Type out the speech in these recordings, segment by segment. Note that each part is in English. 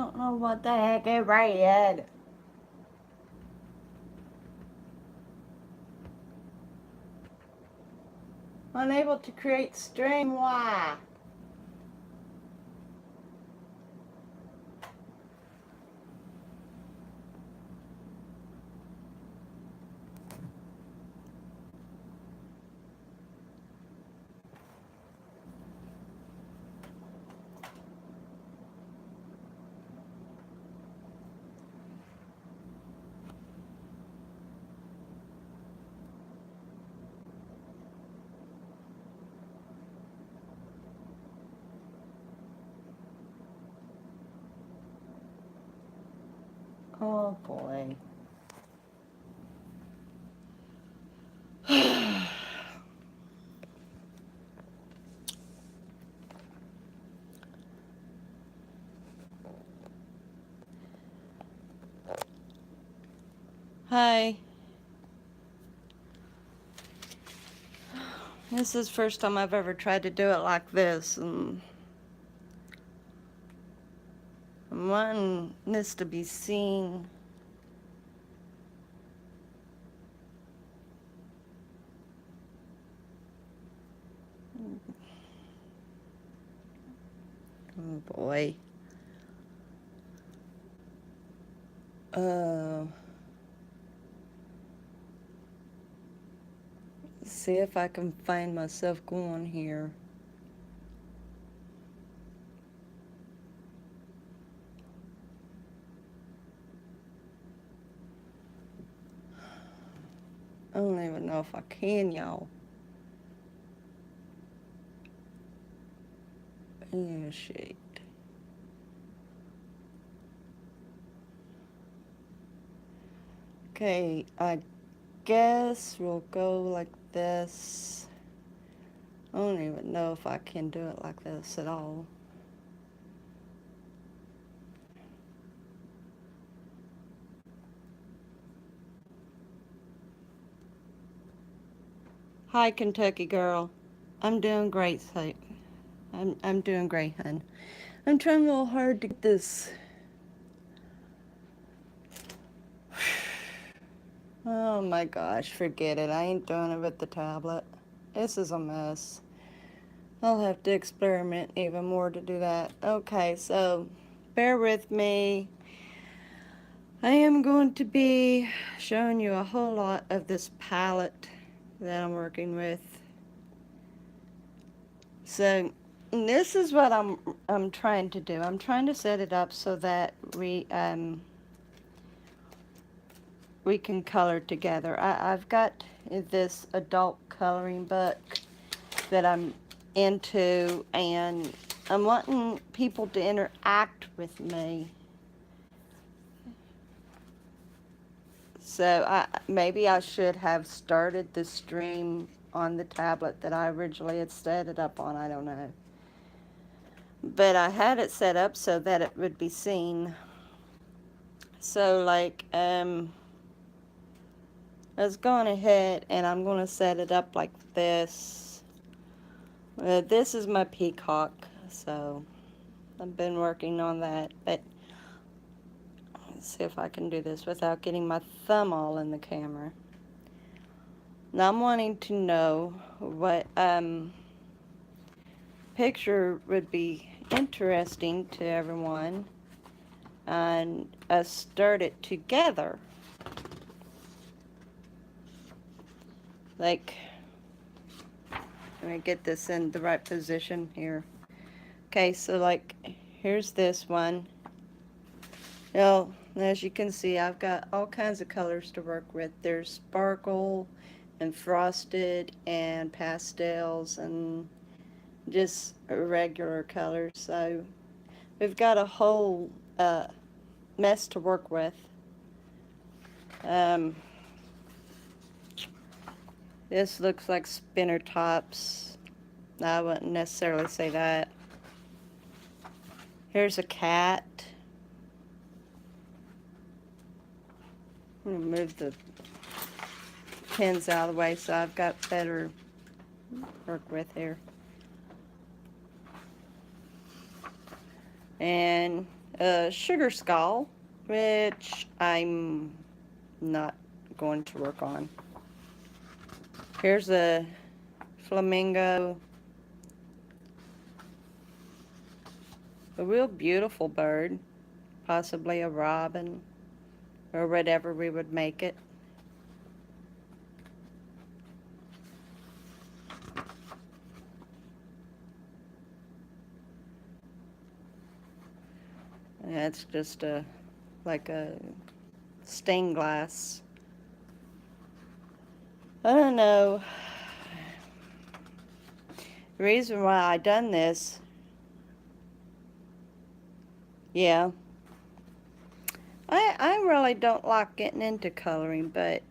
don't know what the heck it read. Unable to create string. Why? Oh boy. Hi. This is the first time I've ever tried to do it like this, and I'm wanting this to be seen. Oh boy. See if I can find myself going here. I don't even know if I can, y'all. Yeah, shit. Okay, I guess we'll go like this. I don't even know if I can do it like this at all. Hi, Kentucky girl. I'm doing great, so I'm doing great, hun. I'm trying a little hard to get this. Oh my gosh, forget it. I ain't doing it with the tablet. This is a mess. I'll have to experiment even more to do that. Okay, so bear with me. I am going to be showing you a whole lot of this palette that I'm working with. So this is what I'm trying to do. I'm trying to set it up so that we can color together. I've got this adult coloring book that I'm into, and I'm wanting people to interact with me. So maybe I should have started the stream on the tablet that I originally had set it up on. I don't know. But I had it set up so that it would be seen. So like, let's go on ahead and I'm going to set it up like this. This is my peacock, so I've been working on that. But let's see if I can do this without getting my thumb all in the camera. Now I'm wanting to know what picture would be interesting to everyone and us start it together. Like, let me get this in the right position here. Okay, so like, here's this one. Now, as you can see, I've got all kinds of colors to work with. There's sparkle and frosted and pastels and just regular colors. So we've got a whole mess to work with. This looks like spinner tops. I wouldn't necessarily say that. Here's a cat. I'm going to move the pins out of the way so I've got better work with here. And a sugar skull, which I'm not going to work on. Here's a flamingo. A real beautiful bird. Possibly a robin or whatever we would make it. That's just like a stained glass. I don't know. The reason why I done this, yeah, I really don't like getting into coloring, but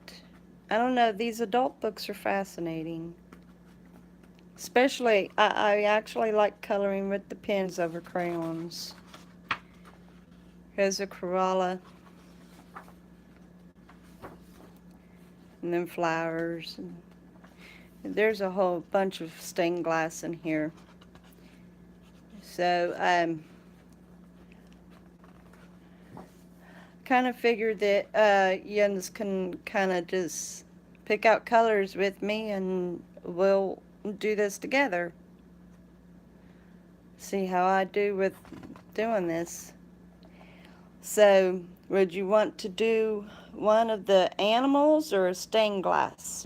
I don't know, these adult books are fascinating. Especially, I actually like coloring with the pens over crayons. Here's a corolla. And then flowers. And there's a whole bunch of stained glass in here. So, kind of figured that Jens can kind of just pick out colors with me and we'll do this together. See how I do with doing this. So, would you want to do one of the animals or a stained glass?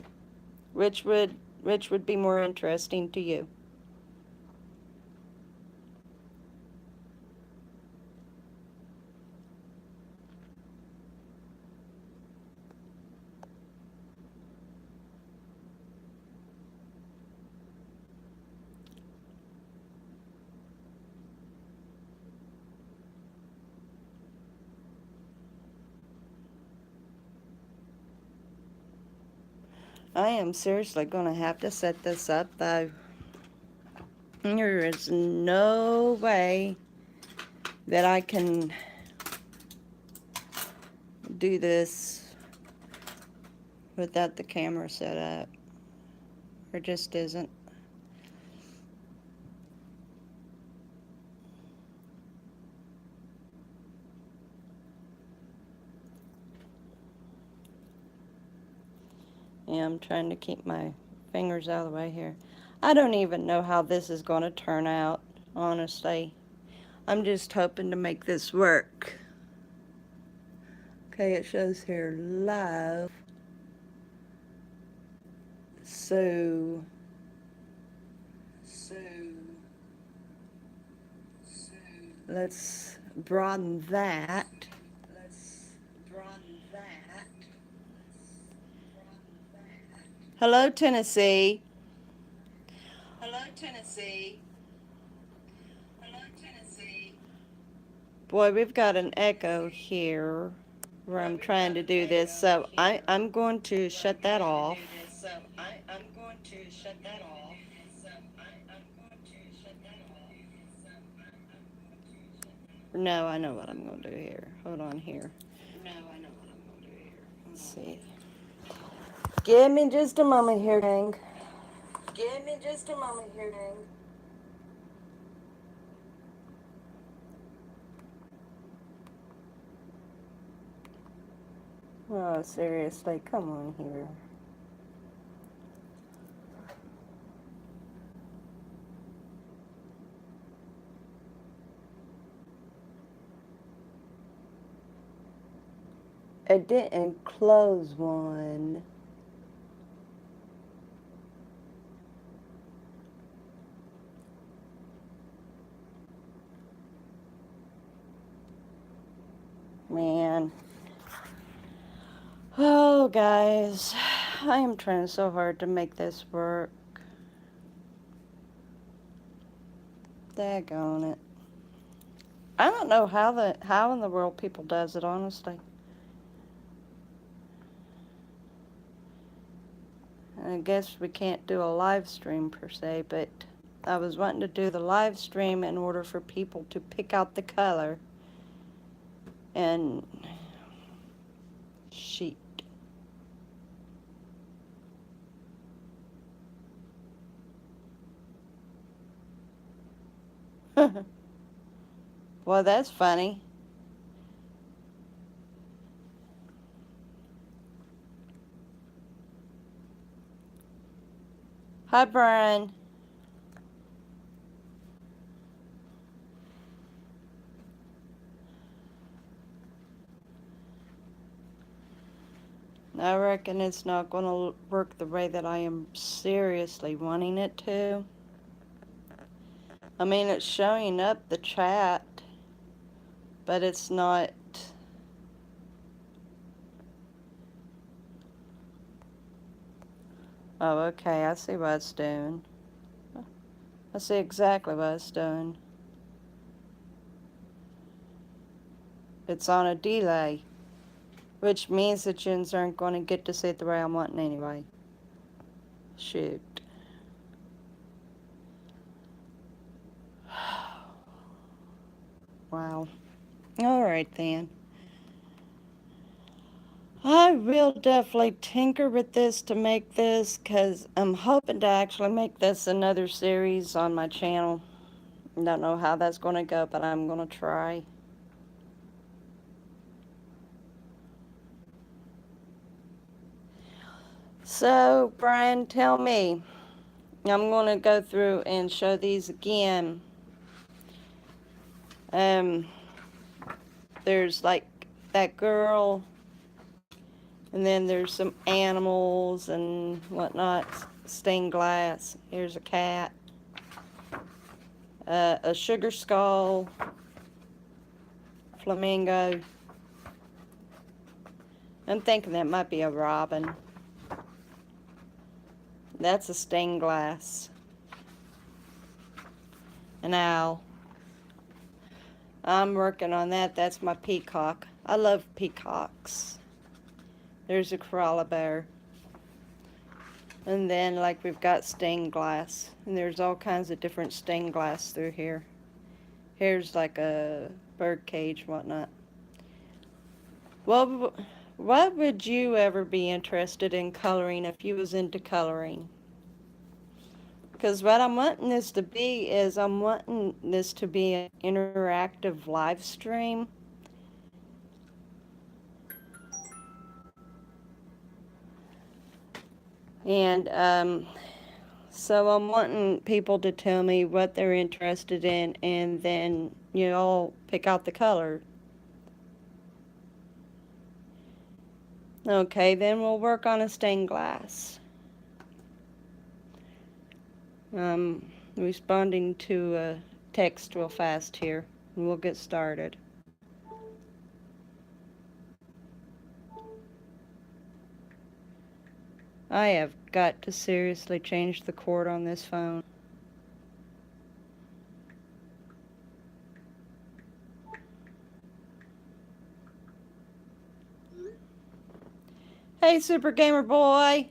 Which would be more interesting to you? I am seriously going to have to set this up, though. There is no way that I can do this without the camera set up. There just isn't. Yeah, I'm trying to keep my fingers out of the way here. I don't even know how this is going to turn out, honestly. I'm just hoping to make this work. Okay, it shows here live. So let's broaden that. Hello, Tennessee. Hello, Tennessee. Hello, Tennessee. Boy, we've got an echo here where I'm trying to do this, so I'm going to shut that off. No, I know what I'm going to do here. Hold on here. Let's see. Give me just a moment here, dang. Give me just a moment here, dang. Oh, seriously, come on here. It didn't close one. Man. Oh, guys. I am trying so hard to make this work. Daggone it. I don't know how in the world people does it, honestly. I guess we can't do a live stream per se, but I was wanting to do the live stream in order for people to pick out the color. And sheet. Well, that's funny. Hi, Brian. I reckon it's not going to work the way that I am seriously wanting it to. I mean, it's showing up the chat, but it's not. Oh, okay, I see what it's doing. I see exactly what it's doing. It's on a delay, which means the gens aren't going to get to see it the way I'm wanting anyway. Shoot. Wow. Alright then. I will definitely tinker with this to make this, because I'm hoping to actually make this another series on my channel. Don't know how that's going to go, but I'm going to try. So, Brian, tell me. I'm going to go through and show these again. There's like that girl, and then there's some animals and whatnot. Stained glass. Here's a cat. A sugar skull. Flamingo. I'm thinking that might be a robin. That's a stained glass. An owl. I'm working on that. That's my peacock. I love peacocks. There's a koala bear. And then, like, we've got stained glass. And there's all kinds of different stained glass through here. Here's like a bird cage, whatnot. Well, what would you ever be interested in coloring if you was into coloring? Because what I'm wanting this to be is I'm wanting this to be an interactive live stream. And so I'm wanting people to tell me what they're interested in, and then you all pick out the color. Okay, then we'll work on a stained glass. Responding to a text real fast here, and we'll get started. I have got to seriously change the cord on this phone. Hey, Super Gamer Boy.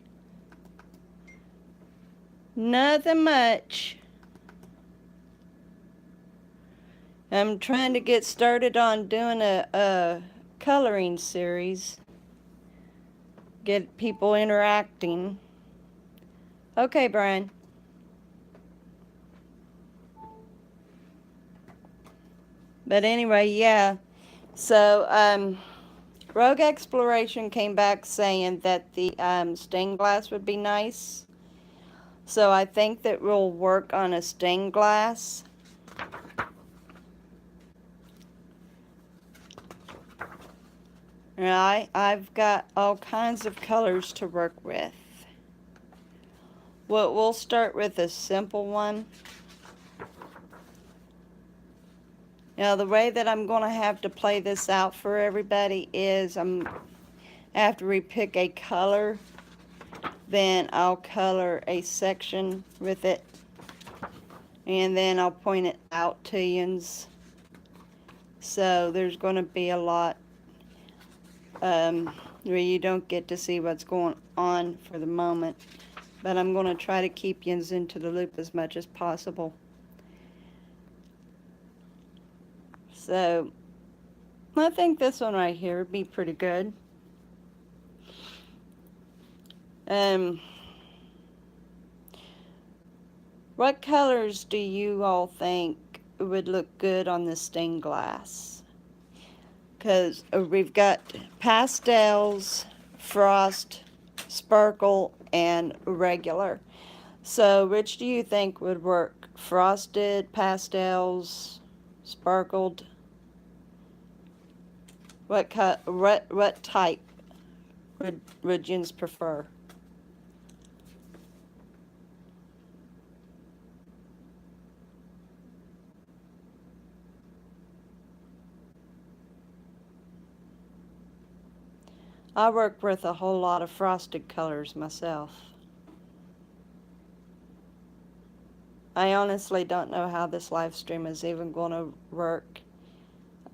Nothing much. I'm trying to get started on doing a coloring series. Get people interacting. Okay, Brian. But anyway, yeah. So, Rogue Exploration came back saying that the stained glass would be nice. So I think that we'll work on a stained glass. Right, I've got all kinds of colors to work with. Well, we'll start with a simple one. Now, the way that I'm going to have to play this out for everybody is after we pick a color, then I'll color a section with it, and then I'll point it out to you. So there's going to be a lot where you don't get to see what's going on for the moment, but I'm going to try to keep you into the loop as much as possible. So I think this one right here would be pretty good. What colors do you all think would look good on the stained glass? Because we've got pastels, frost, sparkle, and regular. So, which do you think would work? Frosted, pastels, sparkled? What type would Jens prefer? I work with a whole lot of frosted colors myself. I honestly don't know how this live stream is even going to work.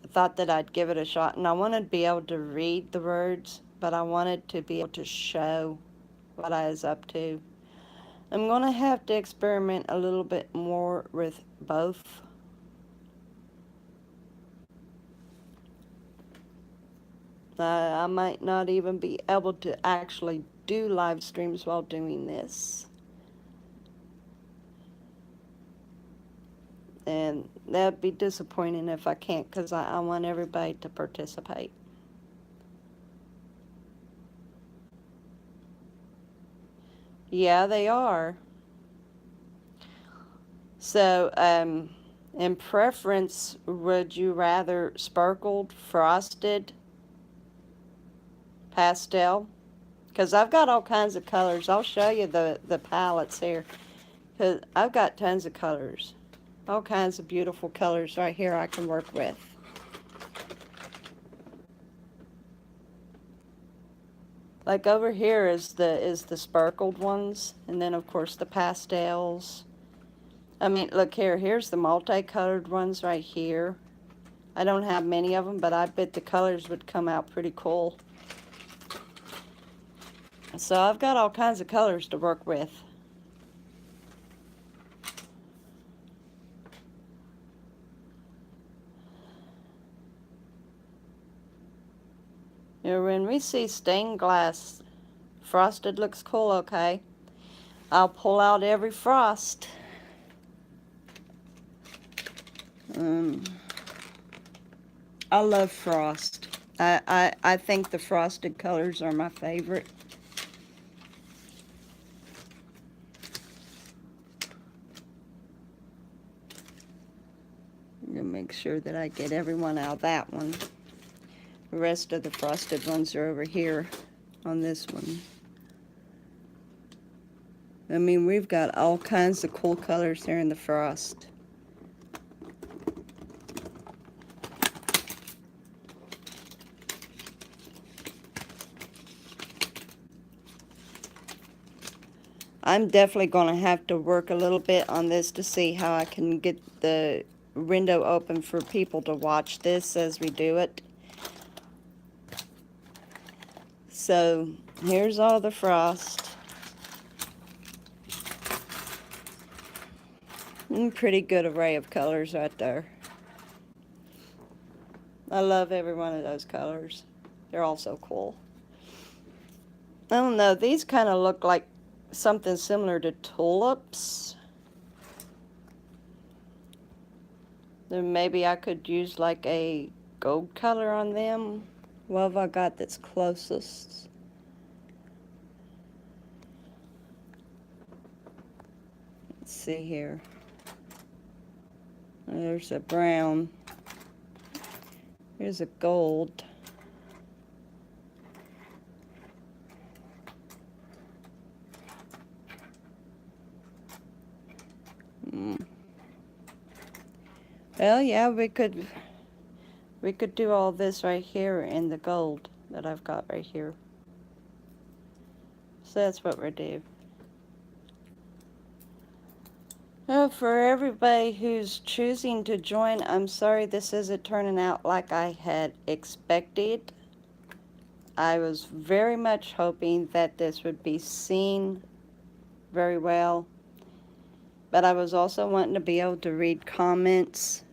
I thought that I'd give it a shot, and I wanted to be able to read the words, but I wanted to be able to show what I was up to. I'm going to have to experiment a little bit more with both. I might not even be able to actually do live streams while doing this. And that'd be disappointing if I can't, because I want everybody to participate. Yeah, they are. So, in preference, would you rather sparkled, frosted, pastel? Because I've got all kinds of colors. I'll show you the palettes here. Because I've got tons of colors. All kinds of beautiful colors right here I can work with. Like over here is the sparkled ones, and then of course the pastels. I mean, look here, here's the multicolored ones right here. I don't have many of them, but I bet the colors would come out pretty cool. So I've got all kinds of colors to work with. You know, when we see stained glass, frosted looks cool, okay? I'll pull out every frost. I love frost. I think the frosted colors are my favorite. I'm gonna make sure that I get everyone out of that one. The rest of the frosted ones are over here on this one. I mean, we've got all kinds of cool colors there in the frost. I'm definitely going to have to work a little bit on this to see how I can get the window open for people to watch this as we do it. So here's all the frost. Pretty good array of colors right there. I love every one of those colors. They're all so cool. I don't know, these kind of look like something similar to tulips. Then maybe I could use like a gold color on them. What have I got that's closest? Let's see here. There's a brown. Here's a gold. Well, yeah, we could do all this right here in the gold that I've got right here. So that's what we're doing. Well, for everybody who's choosing to join, I'm sorry this isn't turning out like I had expected. I was very much hoping that this would be seen very well, but I was also wanting to be able to read comments,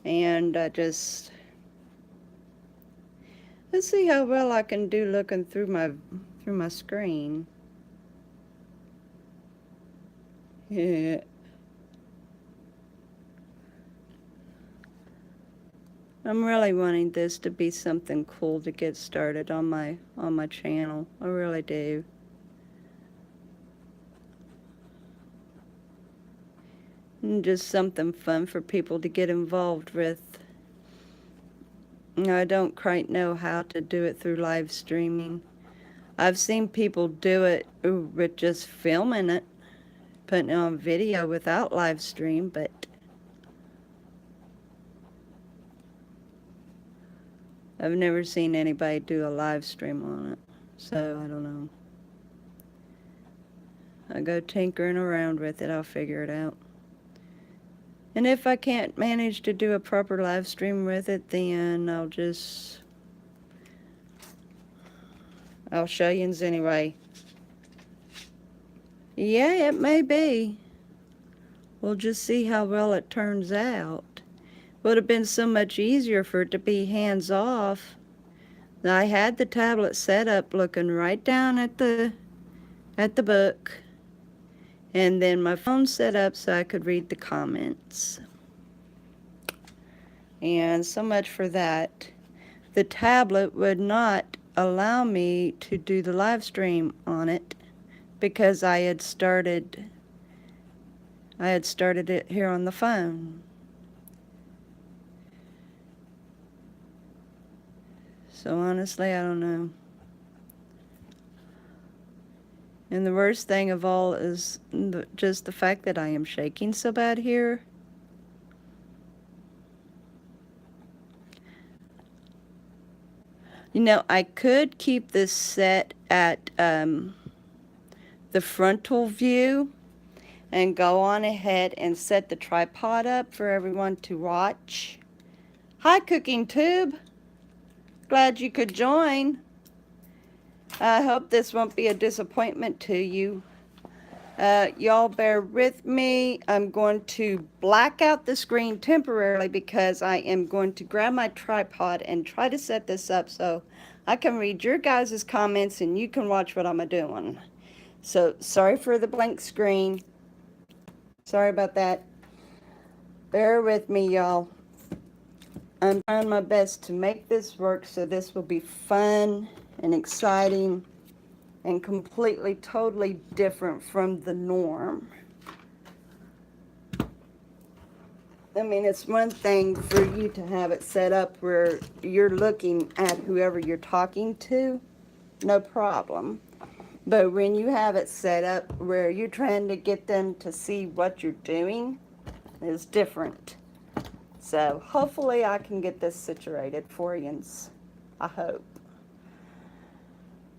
and let's see how well I can do looking through my screen. Yeah. I'm really wanting this to be something cool to get started on my channel. I really do. and just something fun for people to get involved with. I don't quite know how to do it through live streaming. I've seen people do it with just filming it, putting it on video without live stream, but I've never seen anybody do a live stream on it, so I don't know. I'll go tinkering around with it, I'll figure it out. And if I can't manage to do a proper live stream with it, then I'll show yous anyway. Yeah, it may be. We'll just see how well it turns out. Would have been so much easier for it to be hands off. I had the tablet set up looking right down at the book, and then my phone set up so I could read the comments. And so much for that. The tablet would not allow me to do the live stream on it because I had started it here on the phone. So honestly, I don't know. And the worst thing of all is just the fact that I am shaking so bad here. You know, I could keep this set at the frontal view and go on ahead and set the tripod up for everyone to watch. Hi, Cooking Tube. Glad you could join. I hope this won't be a disappointment to you. Y'all bear with me. I'm going to black out the screen temporarily because I am going to grab my tripod and try to set this up so I can read your guys' comments and you can watch what I'm doing. So sorry for the blank screen. Sorry about that. Bear with me, y'all. I'm trying my best to make this work so this will be fun and exciting and completely, totally different from the norm. I mean, it's one thing for you to have it set up where you're looking at whoever you're talking to, no problem. But when you have it set up where you're trying to get them to see what you're doing, it's different. So hopefully I can get this situated for you. I hope.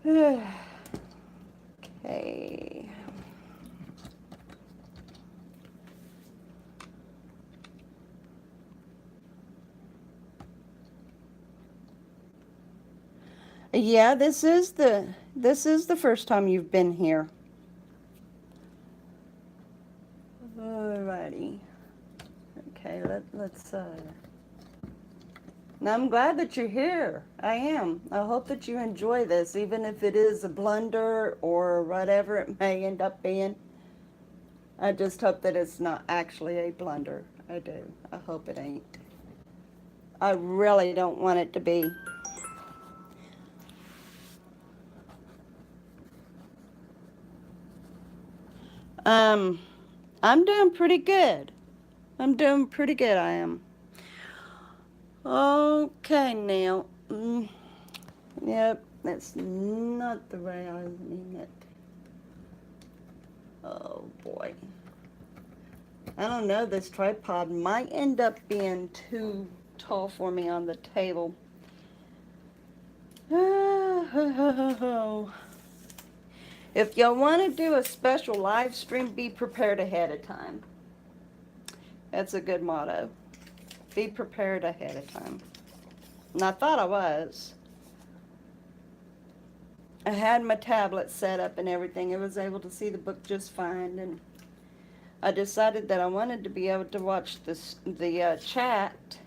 Okay. Yeah, this is the first time you've been here. Alrighty. Okay, let's now I'm glad that you're here. I am. I hope that you enjoy this, even if it is a blunder or whatever it may end up being. I just hope that it's not actually a blunder. I do. I hope it ain't. I really don't want it to be. I'm doing pretty good. I'm doing pretty good, I am. Okay, now. Yep, that's not the way I mean it. Oh, boy. I don't know, this tripod might end up being too tall for me on the table. If y'all want to do a special live stream, be prepared ahead of time. That's a good motto. Be prepared ahead of time. And I thought I was. I had my tablet set up and everything. I was able to see the book just fine, and I decided that I wanted to be able to watch the chat,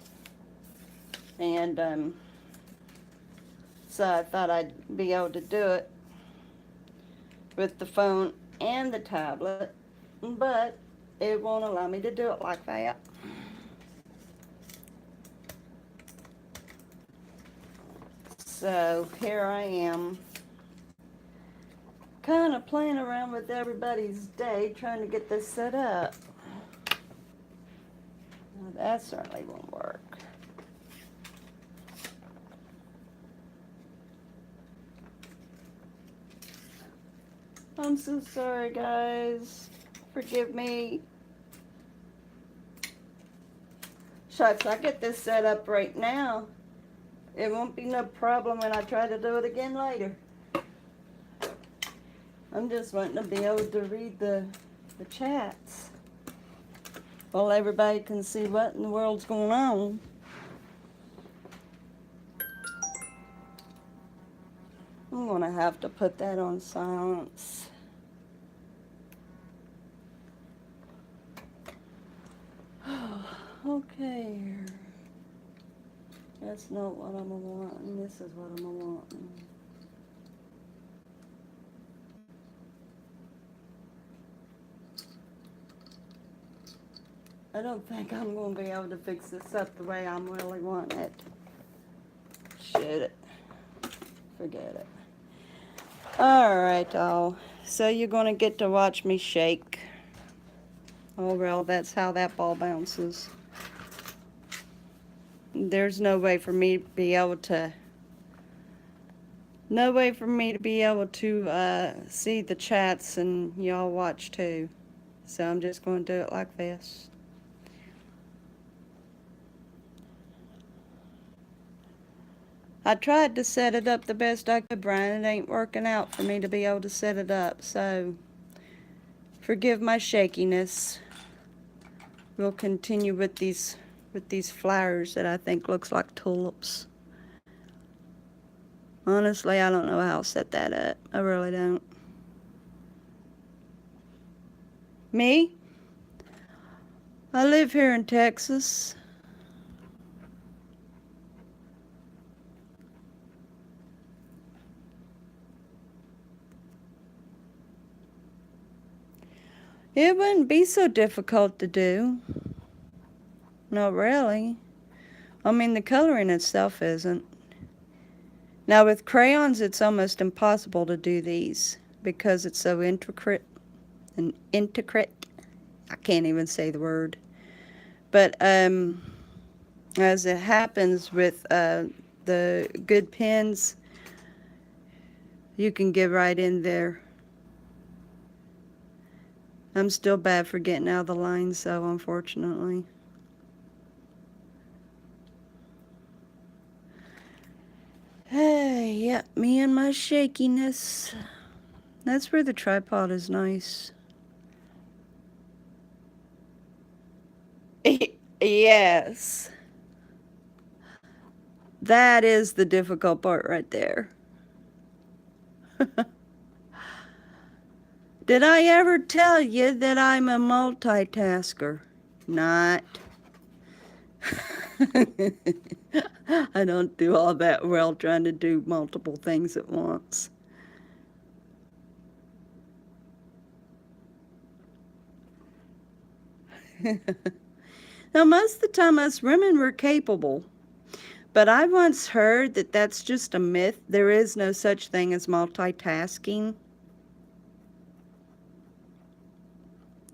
and so I thought I'd be able to do it with the phone and the tablet, but it won't allow me to do it like that. So here I am, kind of playing around with everybody's day, trying to get this set up. that certainly won't work. I'm so sorry, guys. Forgive me. Shucks, I get this set up right now. It won't be no problem when I try to do it again later. I'm just wanting to be able to read the chats while everybody can see what in the world's going on. I'm gonna have to put that on silence. Okay. That's not what I'm wanting. This is what I'm wanting. I don't think I'm going to be able to fix this up the way I'm really wanting it. Shit it. Forget it. Alright, all. So you're going to get to watch me shake. Oh, well, that's how that ball bounces. There's no way for me to be able to... No way for me to be able to see the chats and y'all watch too. So I'm just going to do it like this. I tried to set it up the best I could, Brian. It ain't working out for me to be able to set it up, so forgive my shakiness. We'll continue with these flowers that I think looks like tulips. Honestly, I don't know how I'll set that up. I really don't. Me? I live here in Texas. It wouldn't be so difficult to do. Not really. I mean, the coloring itself isn't. Now, with crayons, it's almost impossible to do these because it's so intricate and intricate. I can't even say the word. But as it happens with the good pens, you can get right in there. I'm still bad for getting out of the lines, though, unfortunately. Hey, yep, me and my shakiness. That's where the tripod is nice. Yes. That is the difficult part right there. Did I ever tell you that I'm a multitasker? Not. I don't do all that well trying to do multiple things at once. Now, most of the time us women were capable, but I once heard that that's just a myth. There is no such thing as multitasking.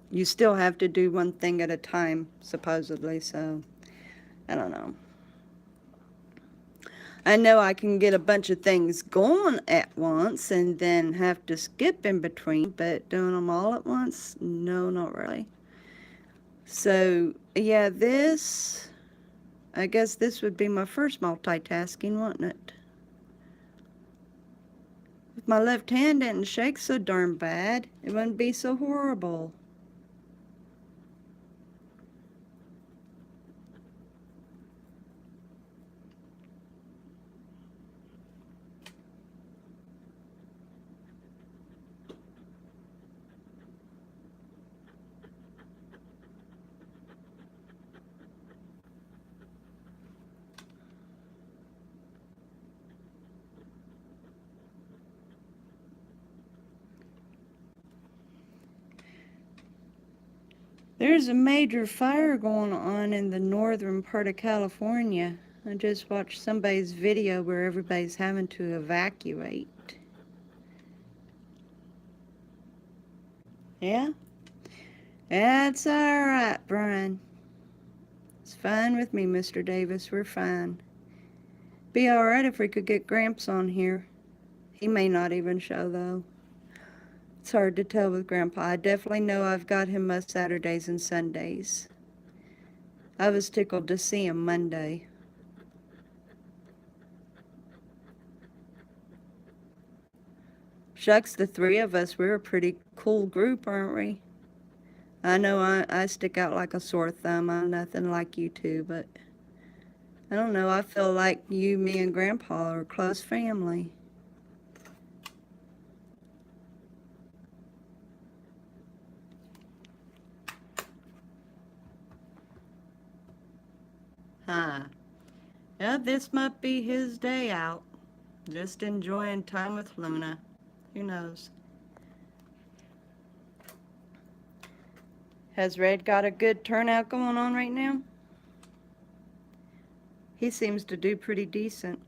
You still have to do one thing at a time, supposedly, so I don't know. I know I can get a bunch of things going at once and then have to skip in between, but doing them all at once, no, not really. So, yeah, I guess this would be my first multitasking, wouldn't it? If my left hand didn't shake so darn bad, it wouldn't be so horrible. There's a major fire going on in the northern part of California. I just watched somebody's video where everybody's having to evacuate. Yeah? That's alright, Brian. As fine with me, Mr. Davis. We're fine. Be all right if we could get Gramps on here. He may not even show, though. It's hard to tell with Grandpa. I definitely know I've got him most Saturdays and Sundays. I was tickled to see him Monday. Shucks, the three of us, we're a pretty cool group, aren't we? I know I stick out like a sore thumb. I'm nothing like you two, but I don't know. I feel like you, me, and Grandpa are close family. Huh. Yeah, this might be his day out. Just enjoying time with Luna. Who knows? Has Red got a good turnout going on right now? He seems to do pretty decent.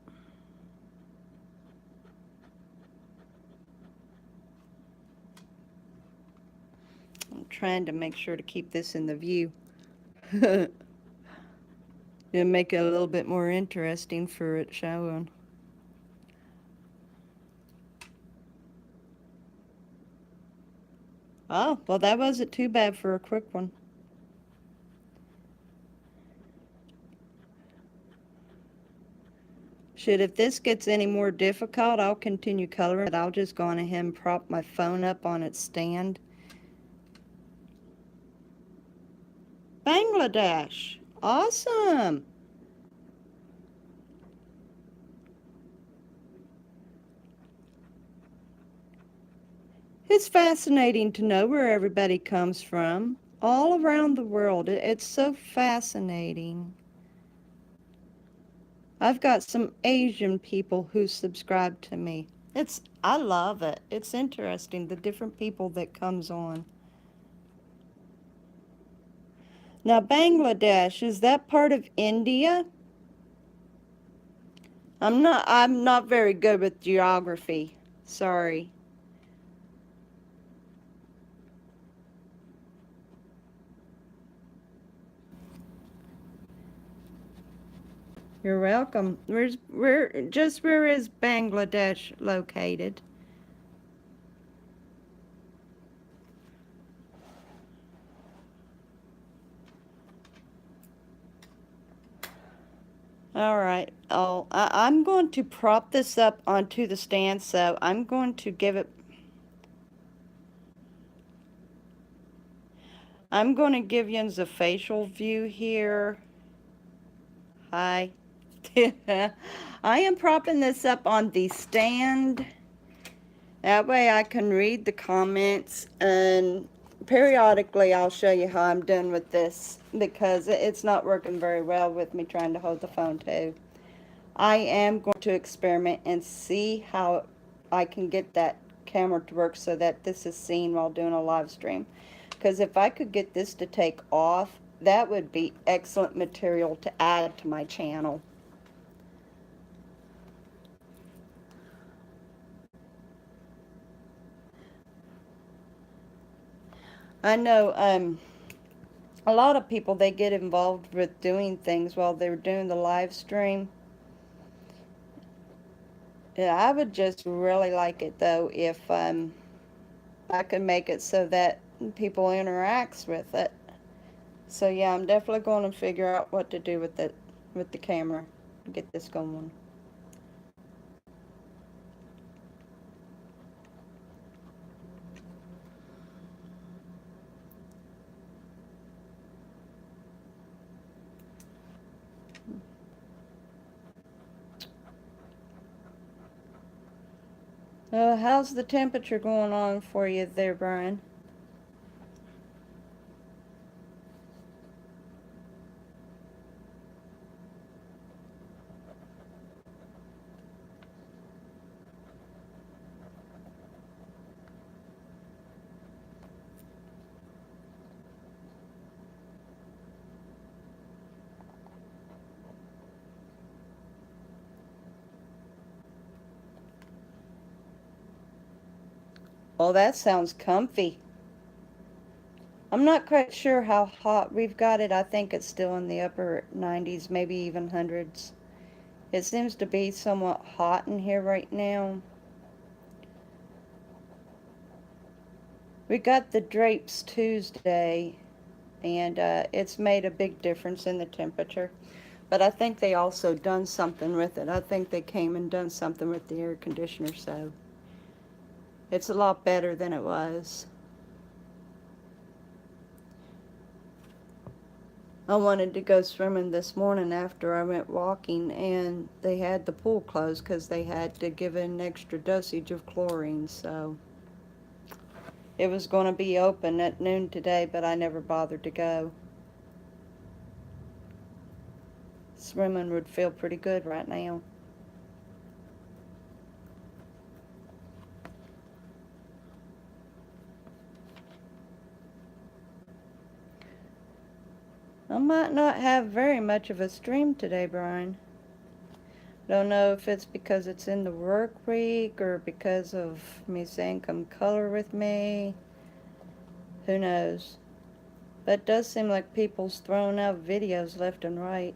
I'm trying to make sure to keep this in the view. It'll make it a little bit more interesting for it showing. Oh, well, that wasn't too bad for a quick one. Shit, if this gets any more difficult, I'll continue coloring, but I'll just go on ahead and prop my phone up on its stand. Bangladesh. Awesome. It's fascinating to know where everybody comes from. All around the world. It's so fascinating. I've got some Asian people who subscribe to me. I love it. It's interesting, the different people that comes on. Now, Bangladesh, is that part of India? I'm not very good with geography. Sorry. You're welcome. Where is Bangladesh located? All right. I'm going to prop this up onto the stand, so I'm going to give it. I'm going to give you the facial view here. Hi. I am propping this up on the stand. That way I can read the comments, and periodically I'll show you how I'm doing with this because it's not working very well with me trying to hold the phone too. I am going to experiment and see how I can get that camera to work so that this is seen while doing a live stream. Because if I could get this to take off, that would be excellent material to add to my channel. I know a lot of people, they get involved with doing things while they're doing the live stream. Yeah, I would just really like it though if I could make it so that people interacts with it. So yeah, I'm definitely going to figure out what to do with it, with the camera, get this going. How's the temperature going on for you there, Brian? Oh, that sounds comfy. I'm not quite sure how hot we've got it. I think it's still in the upper 90s, maybe even hundreds. It seems to be somewhat hot in here right now. We got the drapes Tuesday, and it's made a big difference in the temperature. But I think they also done something with it. I think they came and done something with the air conditioner, so it's a lot better than it was. I wanted to go swimming this morning after I went walking, and they had the pool closed because they had to give it an extra dosage of chlorine, so it was going to be open at noon today, but I never bothered to go. Swimming would feel pretty good right now. I might not have very much of a stream today, Brian. Don't know if it's because it's in the work week or because of me saying come color with me. Who knows? But it does seem like people's throwing out videos left and right.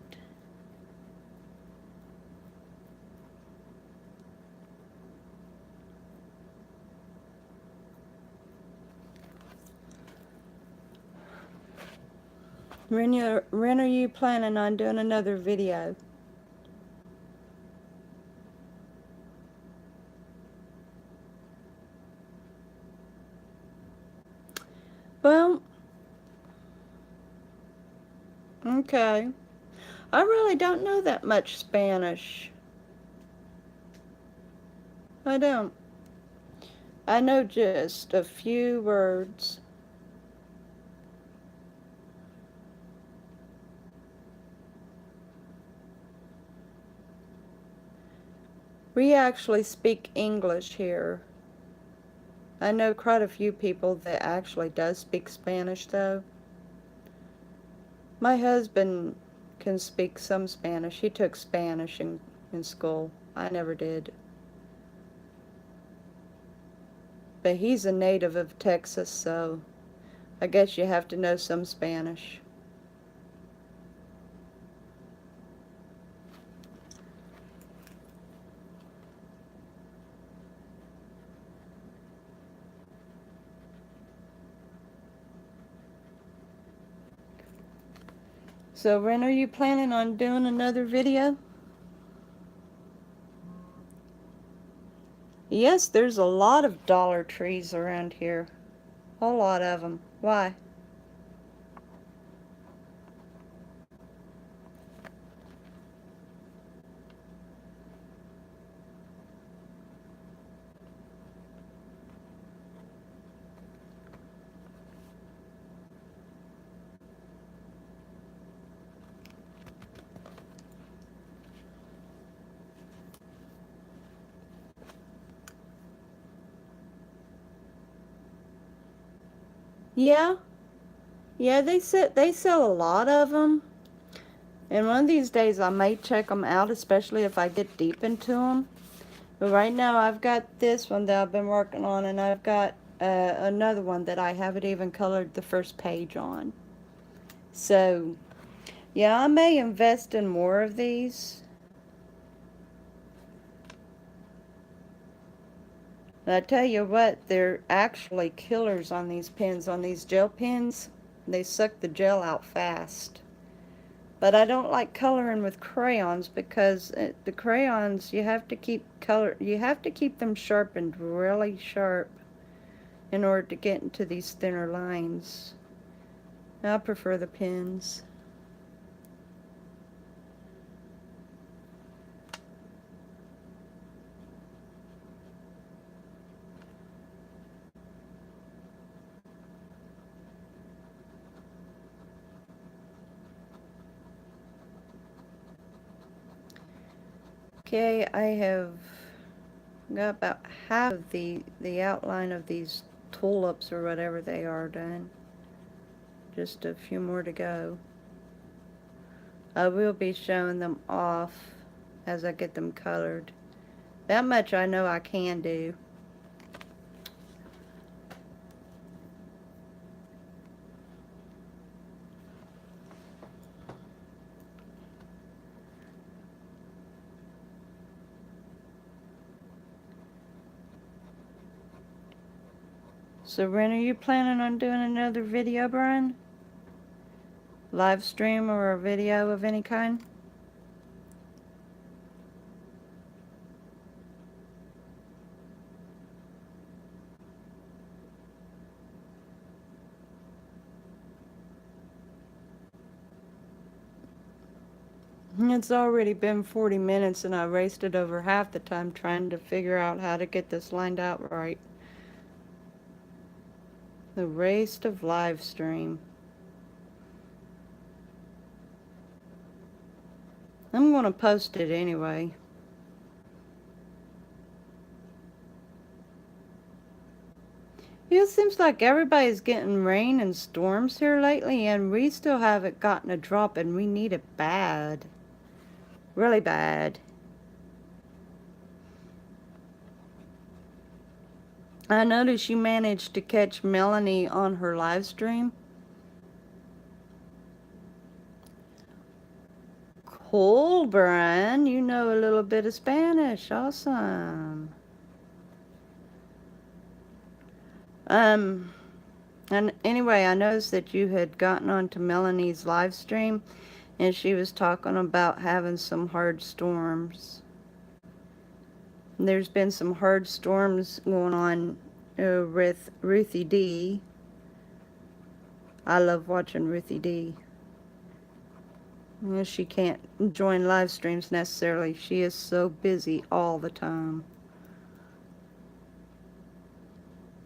When are you planning on doing another video? Well, okay. I really don't know that much Spanish. I don't. I know just a few words. We actually speak English here. I know quite a few people that actually does speak Spanish though. My husband can speak some Spanish. He took Spanish in school. I never did. But he's a native of Texas, so I guess you have to know some Spanish. So when are you planning on doing another video? Yes, there's a lot of Dollar Trees around here. A lot of them. Why? Yeah, yeah, they sell a lot of them. And one of these days I may check them out, especially if I get deep into them. But right now I've got this one that I've been working on, and I've got another one that I haven't even colored the first page on. So, yeah, I may invest in more of these. And I tell you what, they're actually killers on these pens, on these gel pens. They suck the gel out fast. But I don't like coloring with crayons because the crayons, you have to keep them sharpened really sharp in order to get into these thinner lines. I prefer the pens. Okay, I have got about half of the outline of these tulips or whatever they are done. Just a few more to go. I will be showing them off as I get them colored. That much I know I can do. So when are you planning on doing another video, Brian? Live stream or a video of any kind? It's already been 40 minutes and I wasted over half the time trying to figure out how to get this lined out right. The waste of live stream. I'm going to post it anyway. It seems like everybody's getting rain and storms here lately, and we still haven't gotten a drop, and we need it bad. Really bad. I noticed you managed to catch Melanie on her live stream. Cool, Brian. You know a little bit of Spanish. Awesome. And anyway, I noticed that you had gotten onto Melanie's live stream, and she was talking about having some hard storms. There's been some hard storms going on with Ruthie D. I love watching Ruthie D. Well, she can't join live streams necessarily. She is so busy all the time.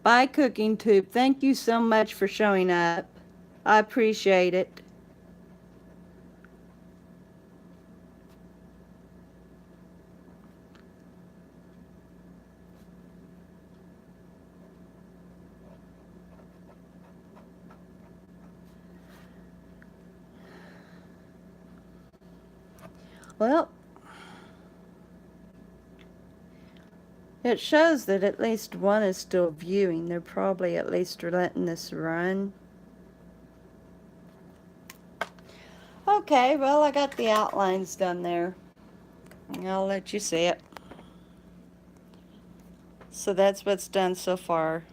Bye, Cooking Tube. Thank you so much for showing up. I appreciate it. Well, it shows that at least one is still viewing. They're probably at least letting this run. Okay, well, I got the outlines done there. I'll let you see it. So that's what's done so far.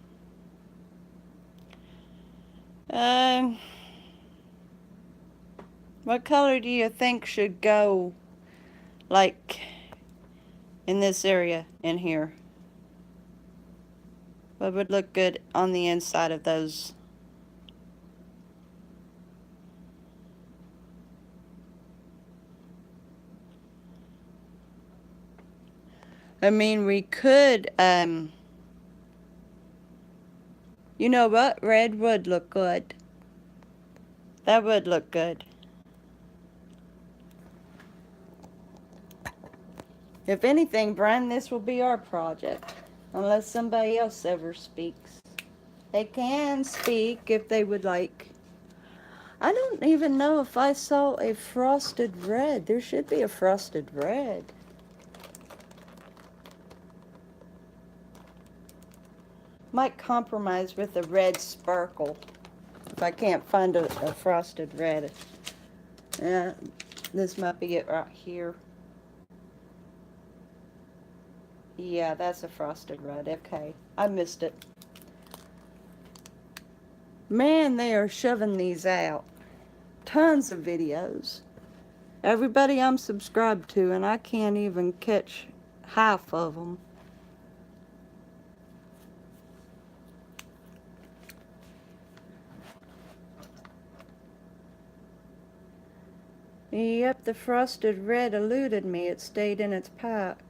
What color do you think should go, like, in this area in here? What would look good on the inside of those? I mean, we could, you know what? Red would look good. That would look good. If anything, Brian, this will be our project. Unless somebody else ever speaks. They can speak if they would like. I don't even know if I saw a frosted red. There should be a frosted red. Might compromise with a red sparkle. If I can't find a frosted red. Yeah, this might be it right here. Yeah, that's a frosted red. Okay, I missed it. Man, they are shoving these out. Tons of videos. Everybody I'm subscribed to, and I can't even catch half of them. Yep, the frosted red eluded me. It stayed in its pack.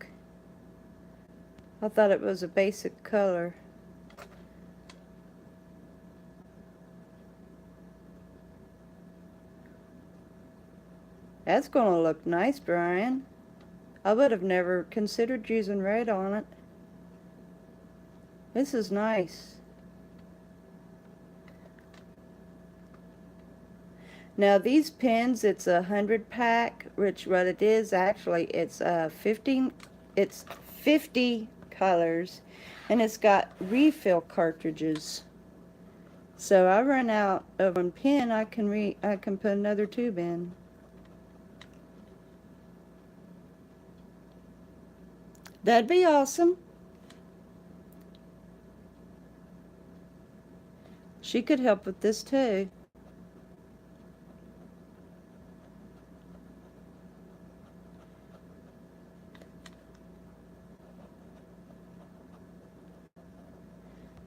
I thought it was a basic color. That's gonna look nice, Brian. I would have never considered using red on it. This is nice. Now these pins, it's 100 pack, which what it is actually, it's 50 colors, and it's got refill cartridges. So I run out of one pin, I can put another tube in. That'd be awesome. She could help with this too.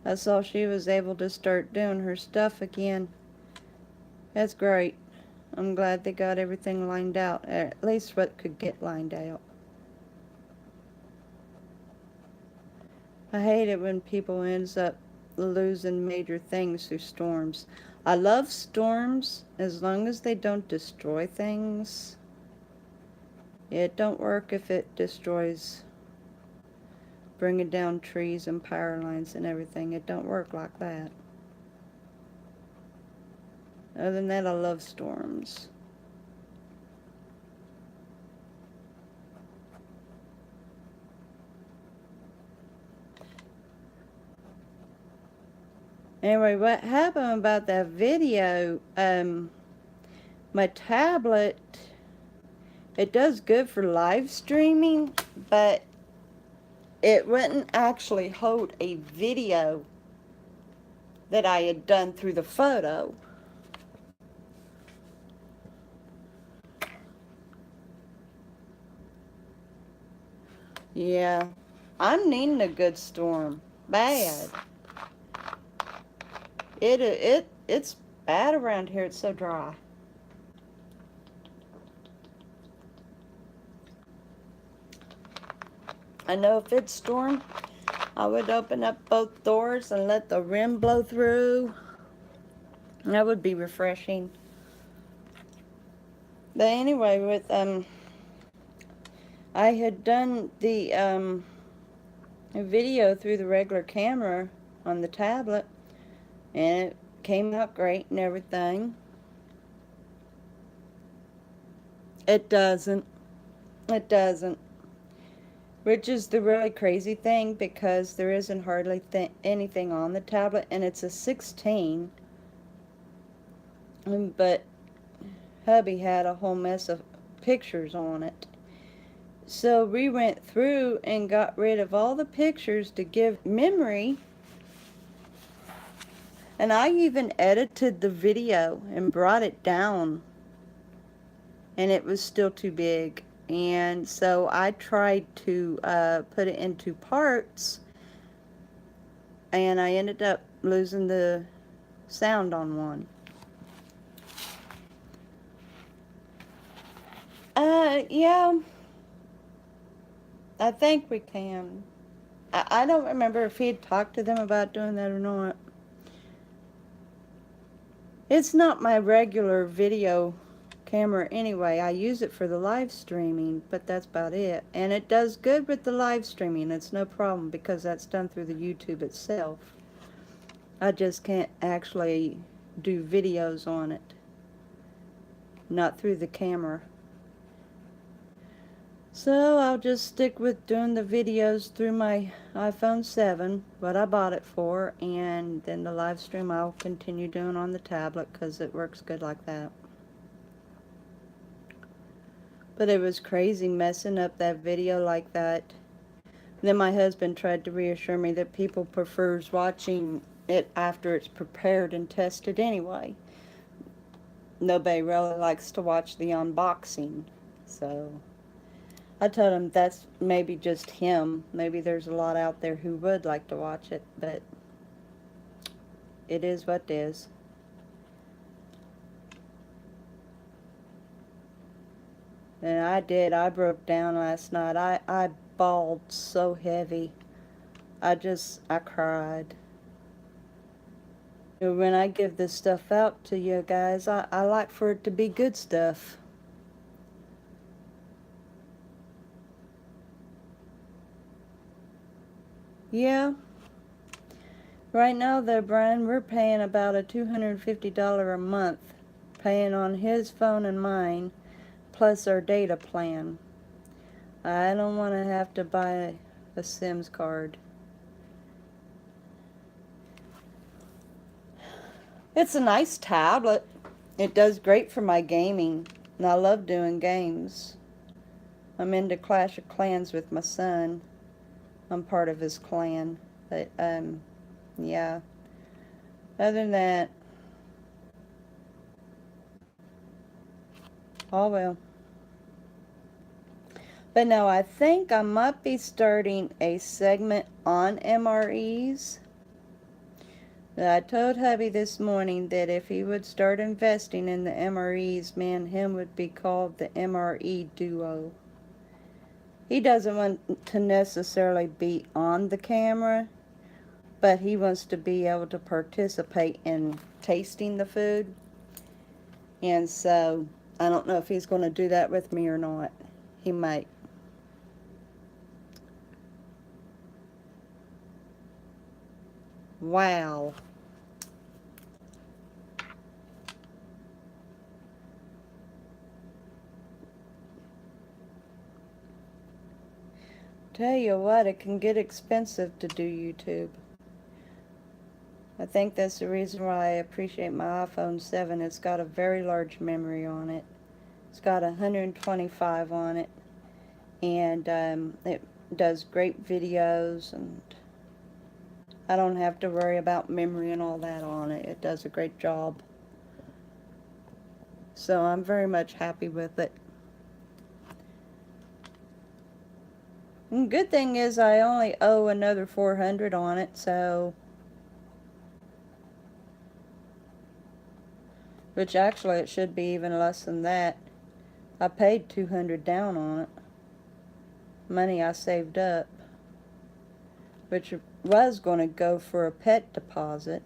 I saw she was able to start doing her stuff again. That's great. I'm glad they got everything lined out, at least what could get lined out. I hate it when people ends up losing major things through storms. I love storms as long as they don't destroy things. It don't work if it destroys, bringing down trees and power lines and everything. It don't work like that. Other than that, I love storms. Anyway, what happened about that video, my tablet, it does good for live streaming, but it wouldn't actually hold a video that I had done through the photo. Yeah, I'm needing a good storm. Bad. It's bad around here. It's so dry. I know if it stormed, I would open up both doors and let the wind blow through. That would be refreshing. But anyway, with I had done the video through the regular camera on the tablet, and it came out great and everything. It doesn't. It doesn't. Which is the really crazy thing, because there isn't hardly anything on the tablet, and it's a 16. But hubby had a whole mess of pictures on it. So we went through and got rid of all the pictures to give memory. And I even edited the video and brought it down. And it was still too big. And so I tried to put it into parts. And I ended up losing the sound on one. Yeah. I think we can. I don't remember if he had talked to them about doing that or not. It's not my regular video camera anyway. I use it for the live streaming, but that's about it. And it does good with the live streaming. It's no problem because that's done through the YouTube itself. I just can't actually do videos on it. Not through the camera. So I'll just stick with doing the videos through my iPhone 7, what I bought it for, and then the live stream I'll continue doing on the tablet because it works good like that. But it was crazy messing up that video like that. Then my husband tried to reassure me that people prefers watching it after it's prepared and tested anyway. Nobody really likes to watch the unboxing, so I told him that's maybe just him. Maybe there's a lot out there who would like to watch it, but it is what it is. And I did. I broke down last night. I bawled so heavy. I cried. When I give this stuff out to you guys, I like for it to be good stuff. Yeah. Right now, though, Brian, we're paying about a $250 a month, paying on his phone and mine, plus our data plan. I don't want to have to buy a Sims card. It's a nice tablet. It does great for my gaming, and I love doing games. I'm into Clash of Clans with my son. I'm part of his clan, but yeah. Other than that, all well. But no, I think I might be starting a segment on MREs. I told hubby this morning that if he would start investing in the MREs, me and him would be called the MRE duo. He doesn't want to necessarily be on the camera, but he wants to be able to participate in tasting the food. And so I don't know if he's going to do that with me or not. He might. Wow. Tell you what, it can get expensive to do YouTube. I think that's the reason why I appreciate my iPhone 7. It's got a very large memory on it. It's got 125 on it. And it does great videos, and I don't have to worry about memory and all that on it. It does a great job. So I'm very much happy with it. And good thing is I only owe another $400 on it, so... Which actually it should be even less than that. I paid $200 down on it. Money I saved up. Which was going to go for a pet deposit.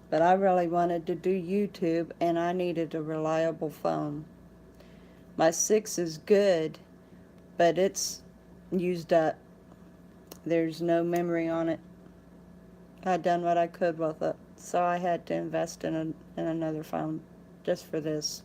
But I really wanted to do YouTube, and I needed a reliable phone. My 6 is good, but it's used up. There's no memory on it. I'd done what I could with it, so I had to invest in another phone just for this.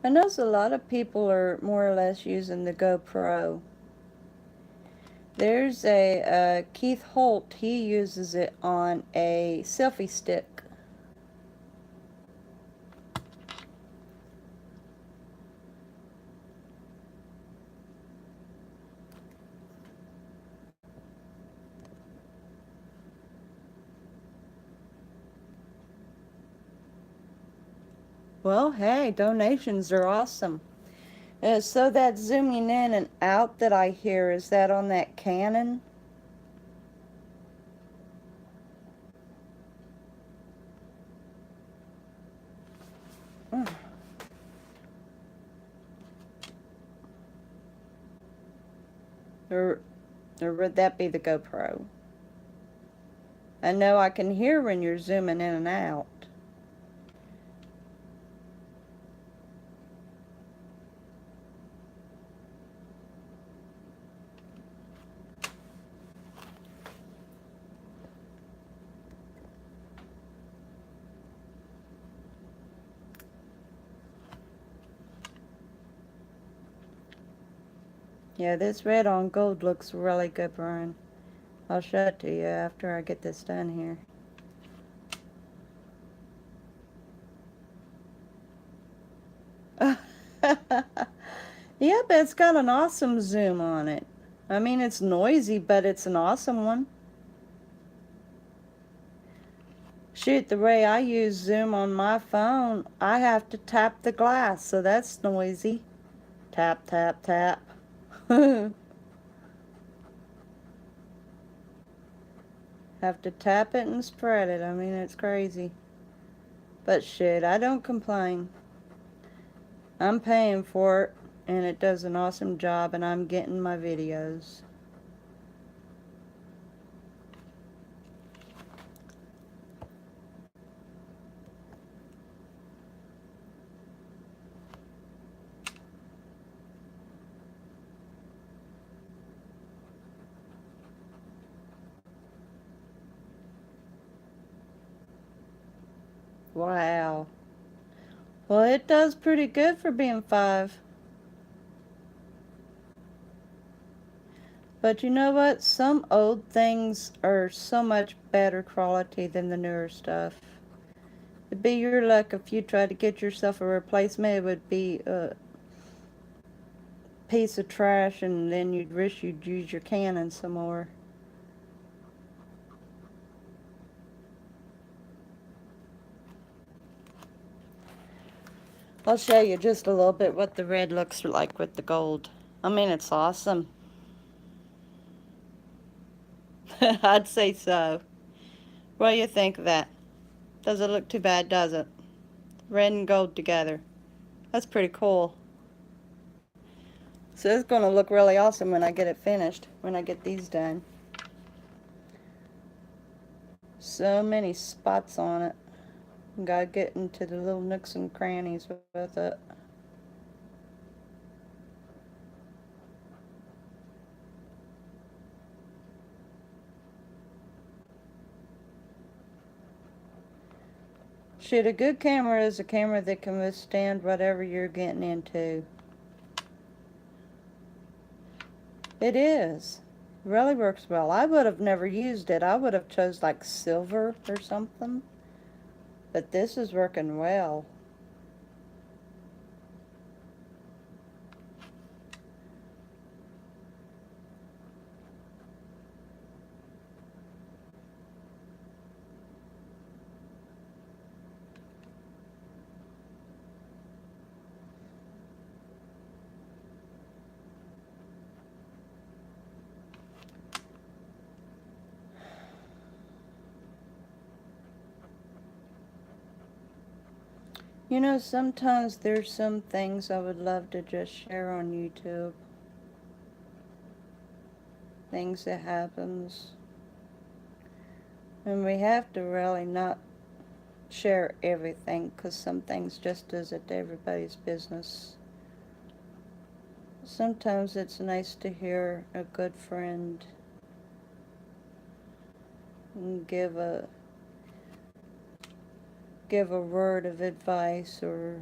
I know a lot of people are more or less using the GoPro. There's a Keith Holt, he uses it on a selfie stick. Well, hey, donations are awesome. So that zooming in and out that I hear, is that on that Canon? Or would that be the GoPro? I know I can hear when you're zooming in and out. Yeah, this red on gold looks really good, Brian. I'll show it to you after I get this done here. Yeah, but it's got an awesome zoom on it. I mean, it's noisy, but it's an awesome one. Shoot, the way I use Zoom on my phone, I have to tap the glass, so that's noisy. Tap, tap, tap. Have to tap it and spread it. I mean, it's crazy. But shit, I don't complain. I'm paying for it, and it does an awesome job, and I'm getting my videos. Wow. Well, it does pretty good for being 5. But you know what? Some old things are so much better quality than the newer stuff. It'd be your luck if you tried to get yourself a replacement. It would be a piece of trash, and then you'd wish you'd use your Canon some more. I'll show you just a little bit what the red looks like with the gold. I mean, it's awesome. I'd say so. What do you think of that? Doesn't look too bad, does it? Red and gold together. That's pretty cool. So it's going to look really awesome when I get it finished, when I get these done. So many spots on it. Gotta get into the little nooks and crannies with it. Shoot, a good camera is a camera that can withstand whatever you're getting into. It is. It really works well. I would have never used it. I would have chose like silver or something. But this is working well. You know, sometimes there's some things I would love to just share on YouTube. Things that happens. And we have to really not share everything, because some things just isn't everybody's business. Sometimes it's nice to hear a good friend give a word of advice or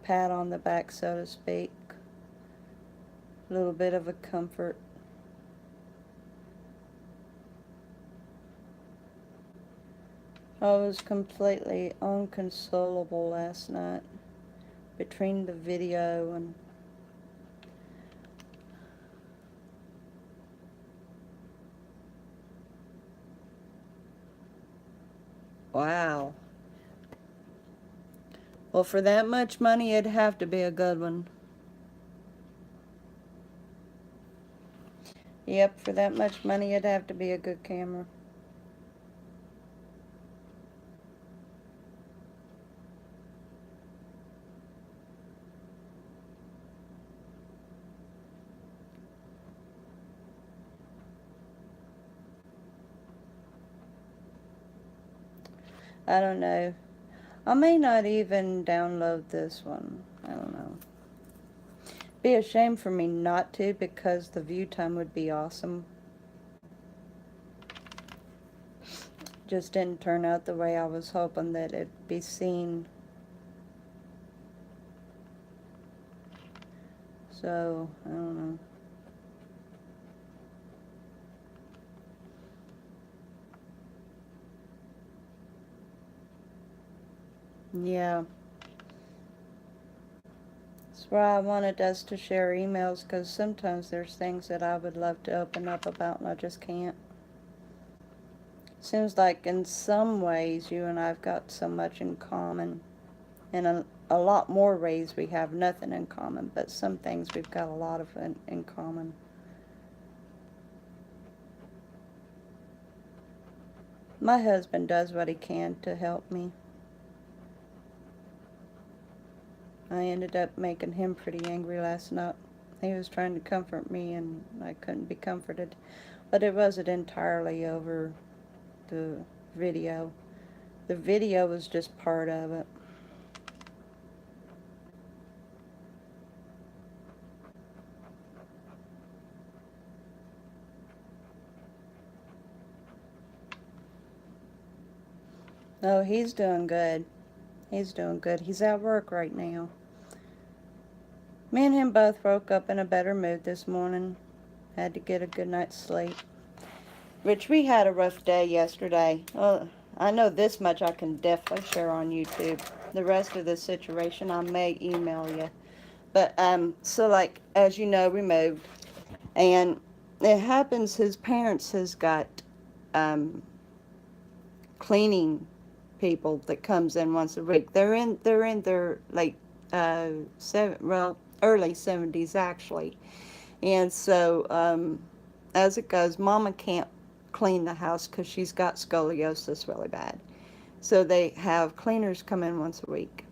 pat on the back, so to speak. A little bit of a comfort. I was completely inconsolable last night between the video and wow. Well, for that much money, it'd have to be a good one. Yep, for that much money, it'd have to be a good camera. I don't know. I may not even download this one. I don't know. Be a shame for me not to, because the view time would be awesome. Just didn't turn out the way I was hoping that it'd be seen. So, I don't know. Yeah. That's why I wanted us to share emails, because sometimes there's things that I would love to open up about and I just can't. Seems like in some ways you and I've got so much in common. In a lot more ways we have nothing in common, but some things we've got a lot of in common. My husband does what he can to help me. I ended up making him pretty angry last night. He was trying to comfort me and I couldn't be comforted. But it wasn't entirely over the video. The video was just part of it. Oh, he's doing good. He's doing good. He's at work right now. Me and him both woke up in a better mood this morning. Had to get a good night's sleep. Rich, we had a rough day yesterday. I know this much I can definitely share on YouTube. The rest of the situation I may email you. But, so like, as you know, we moved. And it happens his parents has got, cleaning people that comes in once a week. They're in their late, early 70s actually. And so, as it goes, Mama can't clean the house because she's got scoliosis really bad. So they have cleaners come in once a week.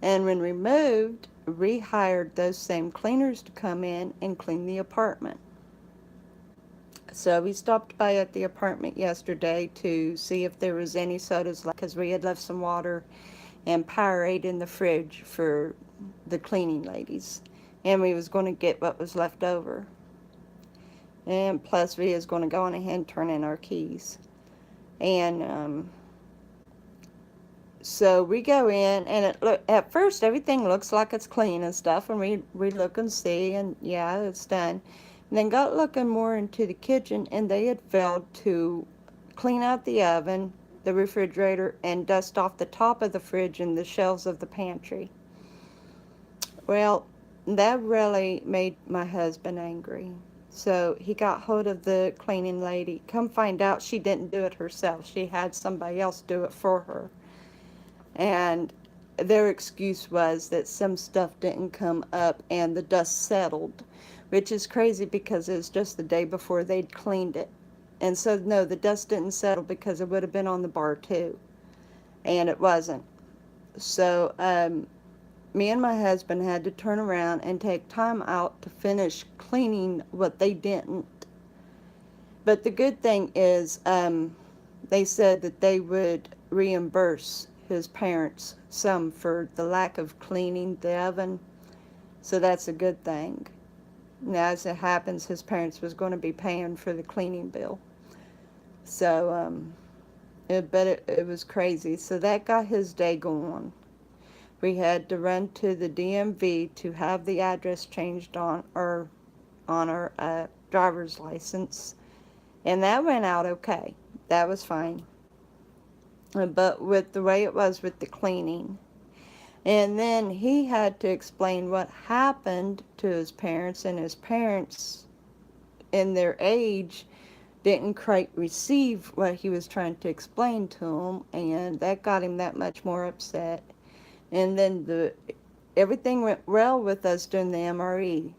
And when we moved, we hired those same cleaners to come in and clean the apartment. So we stopped by at the apartment yesterday to see if there was any sodas left because we had left some water and Powerade in the fridge for the cleaning ladies. And we was going to get what was left over. And plus we is going to go on ahead and turn in our keys. And so we go in, and at first everything looks like it's clean and stuff, and we look and see, and yeah, it's done. And then got looking more into the kitchen, and they had failed to clean out the oven, the refrigerator, and dust off the top of the fridge and the shelves of the pantry. Well, that really made my husband angry. So he got hold of the cleaning lady. Come find out she didn't do it herself. She had somebody else do it for her. And their excuse was that some stuff didn't come up and the dust settled, which is crazy because it was just the day before they'd cleaned it. And so, no, the dust didn't settle because it would have been on the bar too. And it wasn't. So, me and my husband had to turn around and take time out to finish cleaning what they didn't. But the good thing is, they said that they would reimburse his parents some for the lack of cleaning the oven. So that's a good thing. Now, as it happens, his parents was going to be paying for the cleaning bill. So, it was crazy. So that got his day going. We had to run to the DMV to have the address changed on our driver's license. And that went out okay. That was fine. But with the way it was with the cleaning. And then he had to explain what happened to his parents, and his parents, in their age, didn't quite receive what he was trying to explain to them, and that got him that much more upset. And then everything went well with us doing the MRE.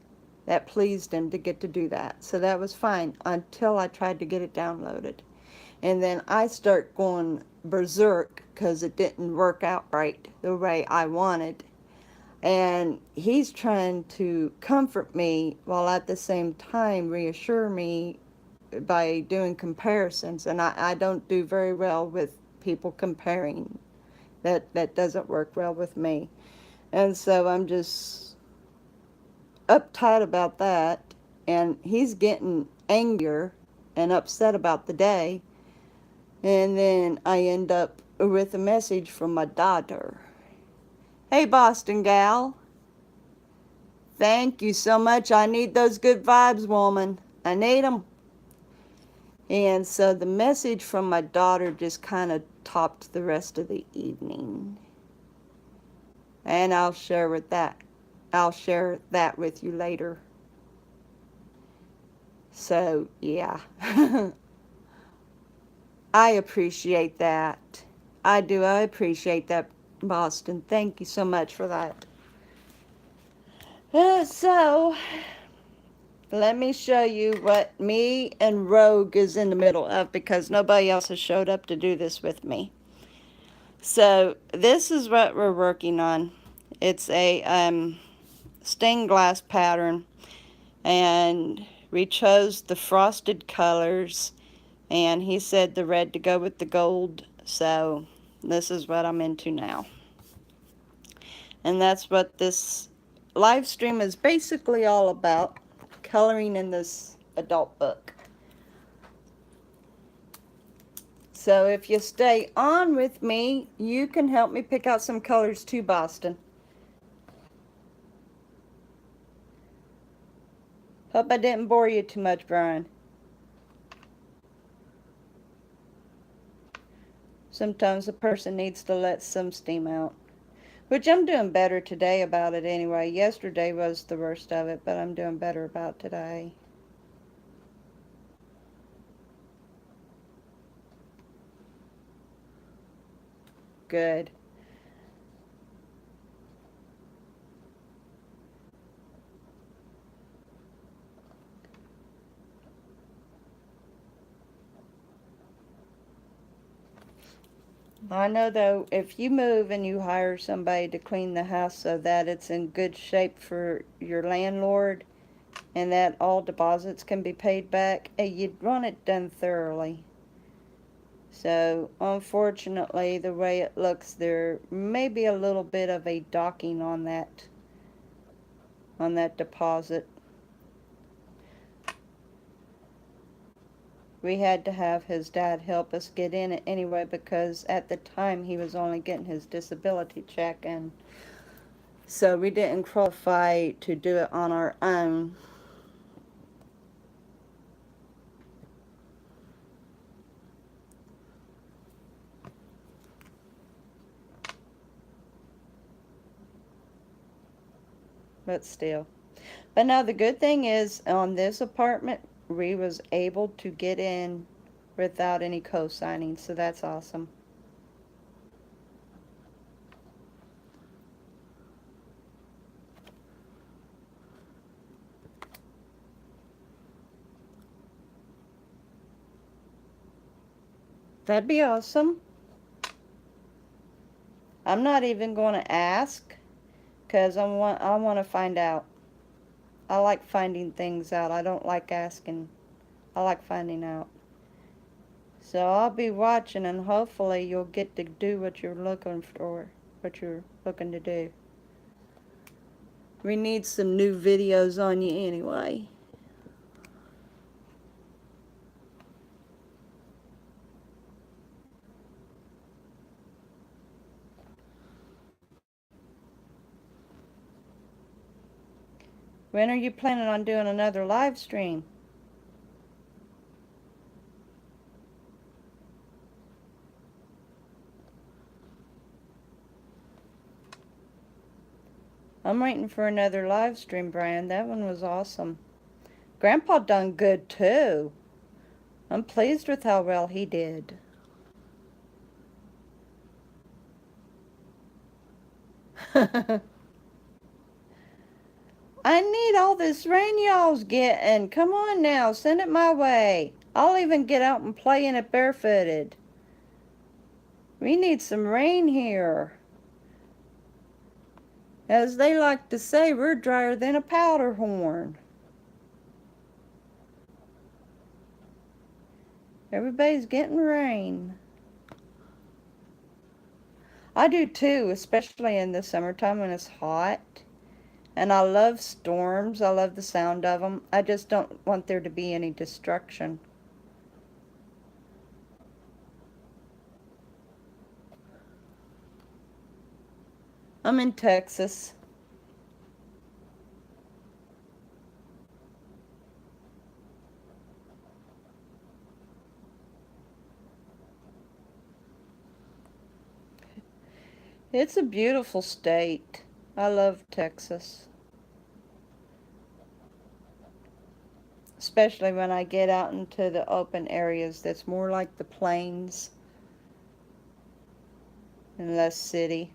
That pleased him to get to do that. So that was fine until I tried to get it downloaded. And then I start going berserk because it didn't work out right the way I wanted. And he's trying to comfort me while at the same time reassure me by doing comparisons. And I don't do very well with people comparing. That doesn't work well with me. And so I'm just uptight about that. And he's getting angrier and upset about the day. And then I end up with a message from my daughter. Hey, Boston gal. Thank you so much. I need those good vibes, woman. I need them. And so the message from my daughter just kind of topped the rest of the evening. And I'll share that with you later. So, yeah. I appreciate that. I do. I appreciate that, Boston. Thank you so much for that. So, let me show you what me and Rogue is in the middle of because nobody else has showed up to do this with me. So, this is what we're working on. It's a stained glass pattern, and we chose the frosted colors, and he said the red to go with the gold, so this is what I'm into now. And that's what this live stream is basically all about, coloring in this adult book. So if you stay on with me, you can help me pick out some colors too, Boston. Hope I didn't bore you too much, Brian. Sometimes a person needs to let some steam out. Which I'm doing better today about it anyway. Yesterday was the worst of it, but I'm doing better about today. Good. I know though, if you move and you hire somebody to clean the house so that it's in good shape for your landlord and that all deposits can be paid back, you'd want it done thoroughly. So unfortunately, the way it looks, there may be a little bit of a docking on that deposit. We had to have his dad help us get in it anyway because at the time he was only getting his disability check, and so we didn't qualify to do it on our own. But still. But now the good thing is on this apartment we was able to get in without any co-signing, so that's awesome. That'd be awesome. I'm not even going to ask because I want to find out. I like finding things out. I don't like asking. I like finding out. So I'll be watching and hopefully you'll get to do what you're looking for, what you're looking to do. We need some new videos on you anyway. When are you planning on doing another live stream? I'm waiting for another live stream, Brian. That one was awesome. Grandpa done good too. I'm pleased with how well he did. I need all this rain y'all's getting. Come on now, send it my way. I'll even get out and play in it barefooted. We need some rain here. As they like to say, we're drier than a powder horn. Everybody's getting rain. I do too, especially in the summertime when it's hot. And I love storms. I love the sound of them. I just don't want there to be any destruction. I'm in Texas. It's a beautiful state. I love Texas. Especially when I get out into the open areas that's more like the plains and less city.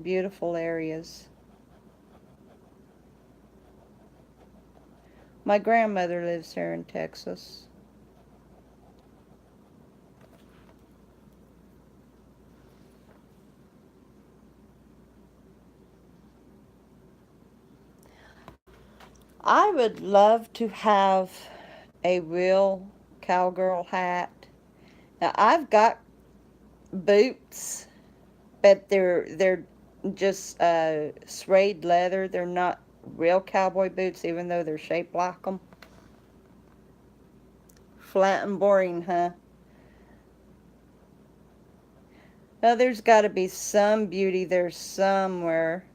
Beautiful areas. My grandmother lives here in Texas. I would love to have a real cowgirl hat. Now I've got boots, but they're just suede leather. They're not real cowboy boots, even though they're shaped like them. Flat and boring, huh? Well, there's got to be some beauty there somewhere.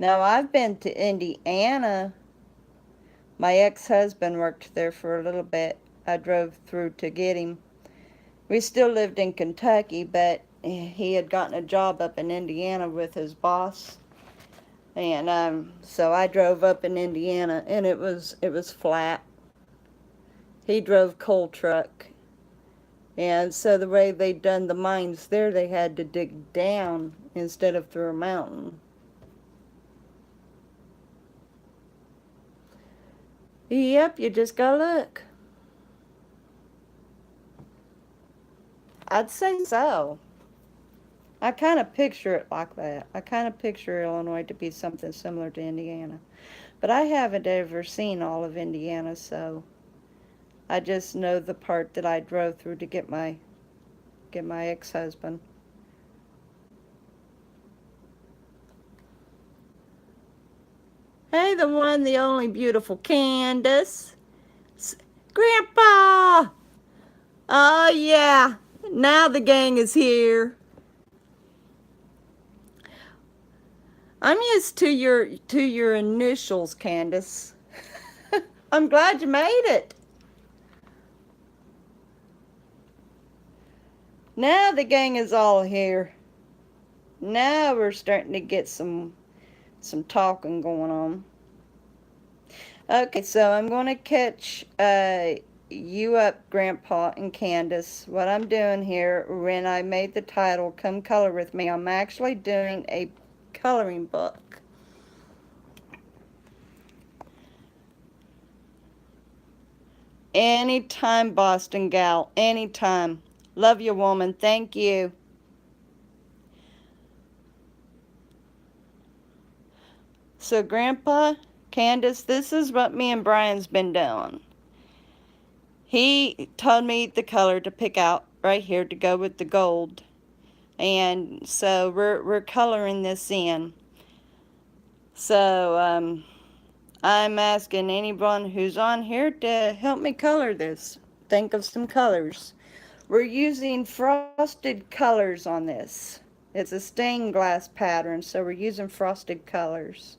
Now, I've been to Indiana. My ex-husband worked there for a little bit. I drove through to get him. We still lived in Kentucky, but he had gotten a job up in Indiana with his boss. And so I drove up in Indiana, and it was flat. He drove coal truck. And so the way they'd done the mines there, they had to dig down instead of through a mountain. Yep, you just gotta look. I'd say so. I kind of picture it like that. I kind of picture Illinois to be something similar to Indiana. But I haven't ever seen all of Indiana, so I just know the part that I drove through to get my ex-husband. Hey, the one, the only beautiful Candace. Grandpa! Oh, yeah. Now the gang is here. I'm used to your initials, Candace. I'm glad you made it. Now the gang is all here. Now we're starting to get some talking going on. Okay, so I'm going to catch you up, Grandpa and Candace. What I'm doing here, when I made the title, Come Color With Me, I'm actually doing a coloring book. Anytime, Boston gal, anytime. Love you, woman. Thank you. So, Grandpa, Candace, this is what me and Brian's been doing. He told me the color to pick out right here to go with the gold. And so we're coloring this in. So, I'm asking anyone who's on here to help me color this. Think of some colors. We're using frosted colors on this. It's a stained glass pattern, so we're using frosted colors.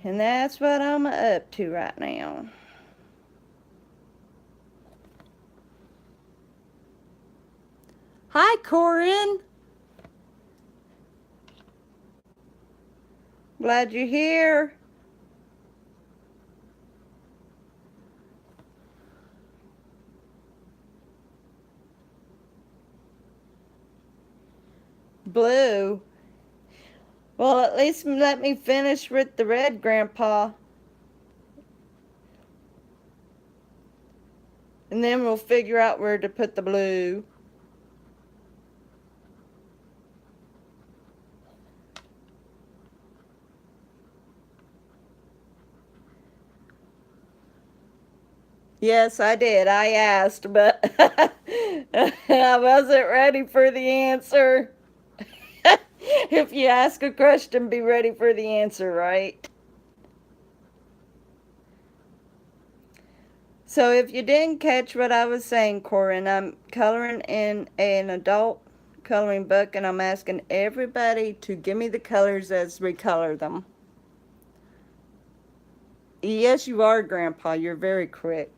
And that's what I'm up to right now. Hi, Corin. Glad you're here. Blue. Well, at least let me finish with the red, Grandpa. And then we'll figure out where to put the blue. Yes, I did. I asked, but I wasn't ready for the answer. If you ask a question, be ready for the answer, right? So if you didn't catch what I was saying, Corin, I'm coloring in an adult coloring book, and I'm asking everybody to give me the colors as we color them. Yes, you are, Grandpa. You're very quick.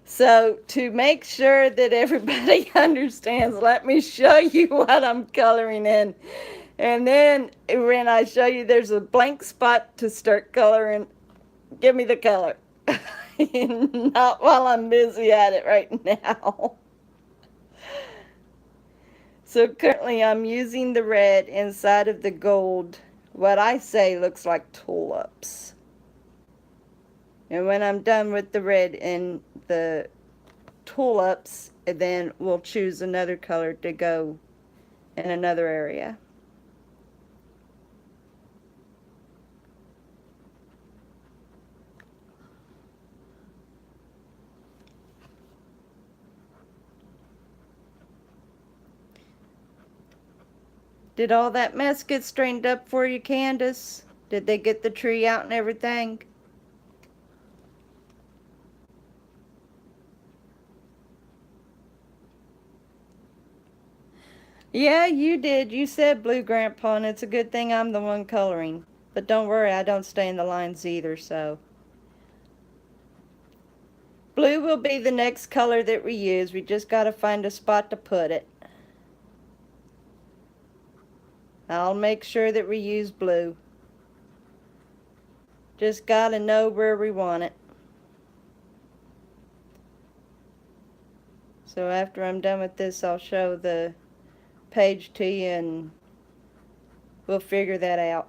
So to make sure that everybody understands, let me show you what I'm coloring in. And then when I show you there's a blank spot to start coloring, give me the color. Not while I'm busy at it right now. So currently I'm using the red inside of the gold. What I say looks like tulips. And when I'm done with the red in the tulips, then we'll choose another color to go in another area. Did all that mess get straightened up for you, Candace? Did they get the tree out and everything? Yeah, you did. You said blue, Grandpa, and it's a good thing I'm the one coloring. But don't worry, I don't stay in the lines either, so. Blue will be the next color that we use. We just gotta find a spot to put it. I'll make sure that we use blue. Just gotta know where we want it. So after I'm done with this, I'll show the page to you and we'll figure that out.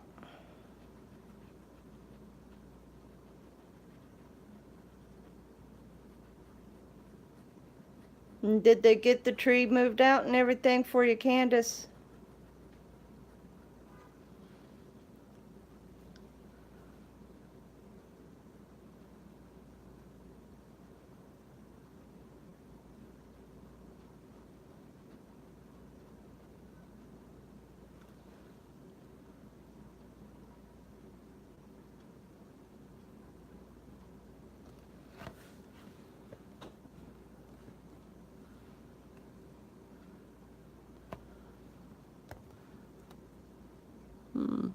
And did they get the tree moved out and everything for you, Candace? Hmm.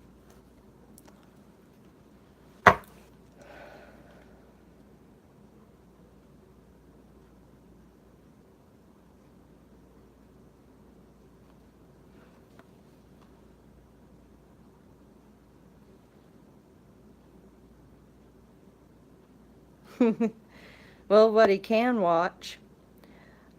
Well, what he can watch.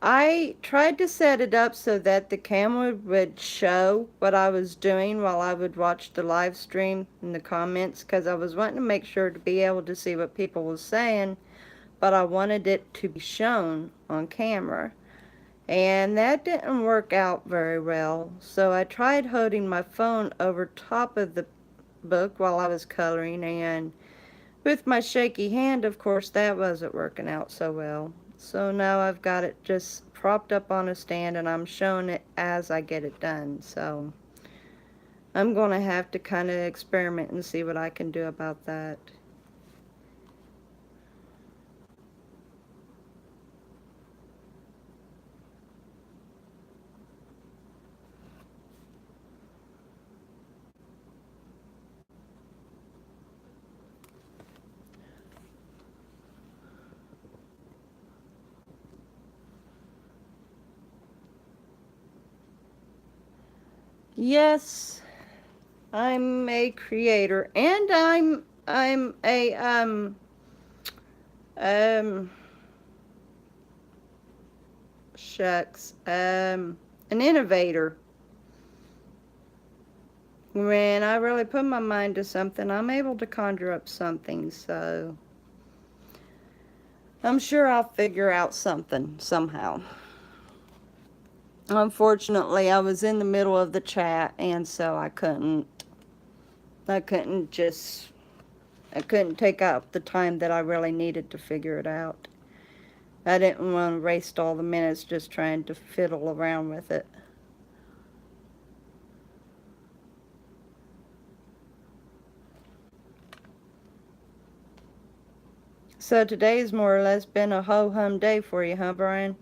I tried to set it up so that the camera would show what I was doing while I would watch the live stream in the comments because I was wanting to make sure to be able to see what people was saying, but I wanted it to be shown on camera. And that didn't work out very well, so I tried holding my phone over top of the book while I was coloring, and with my shaky hand, of course, that wasn't working out so well. So now I've got it just propped up on a stand and I'm showing it as I get it done. So I'm going to have to kind of experiment and see what I can do about that. Yes, I'm a creator and I'm a um shucks, an innovator. When I really put my mind to something, I'm able to conjure up something, so I'm sure I'll figure out something somehow. Unfortunately, I was in the middle of the chat and so I couldn't just I couldn't take out the time that I really needed to figure it out. I didn't want to waste all the minutes just trying to fiddle around with it. So today's more or less been a ho-hum day for you, huh, Brian?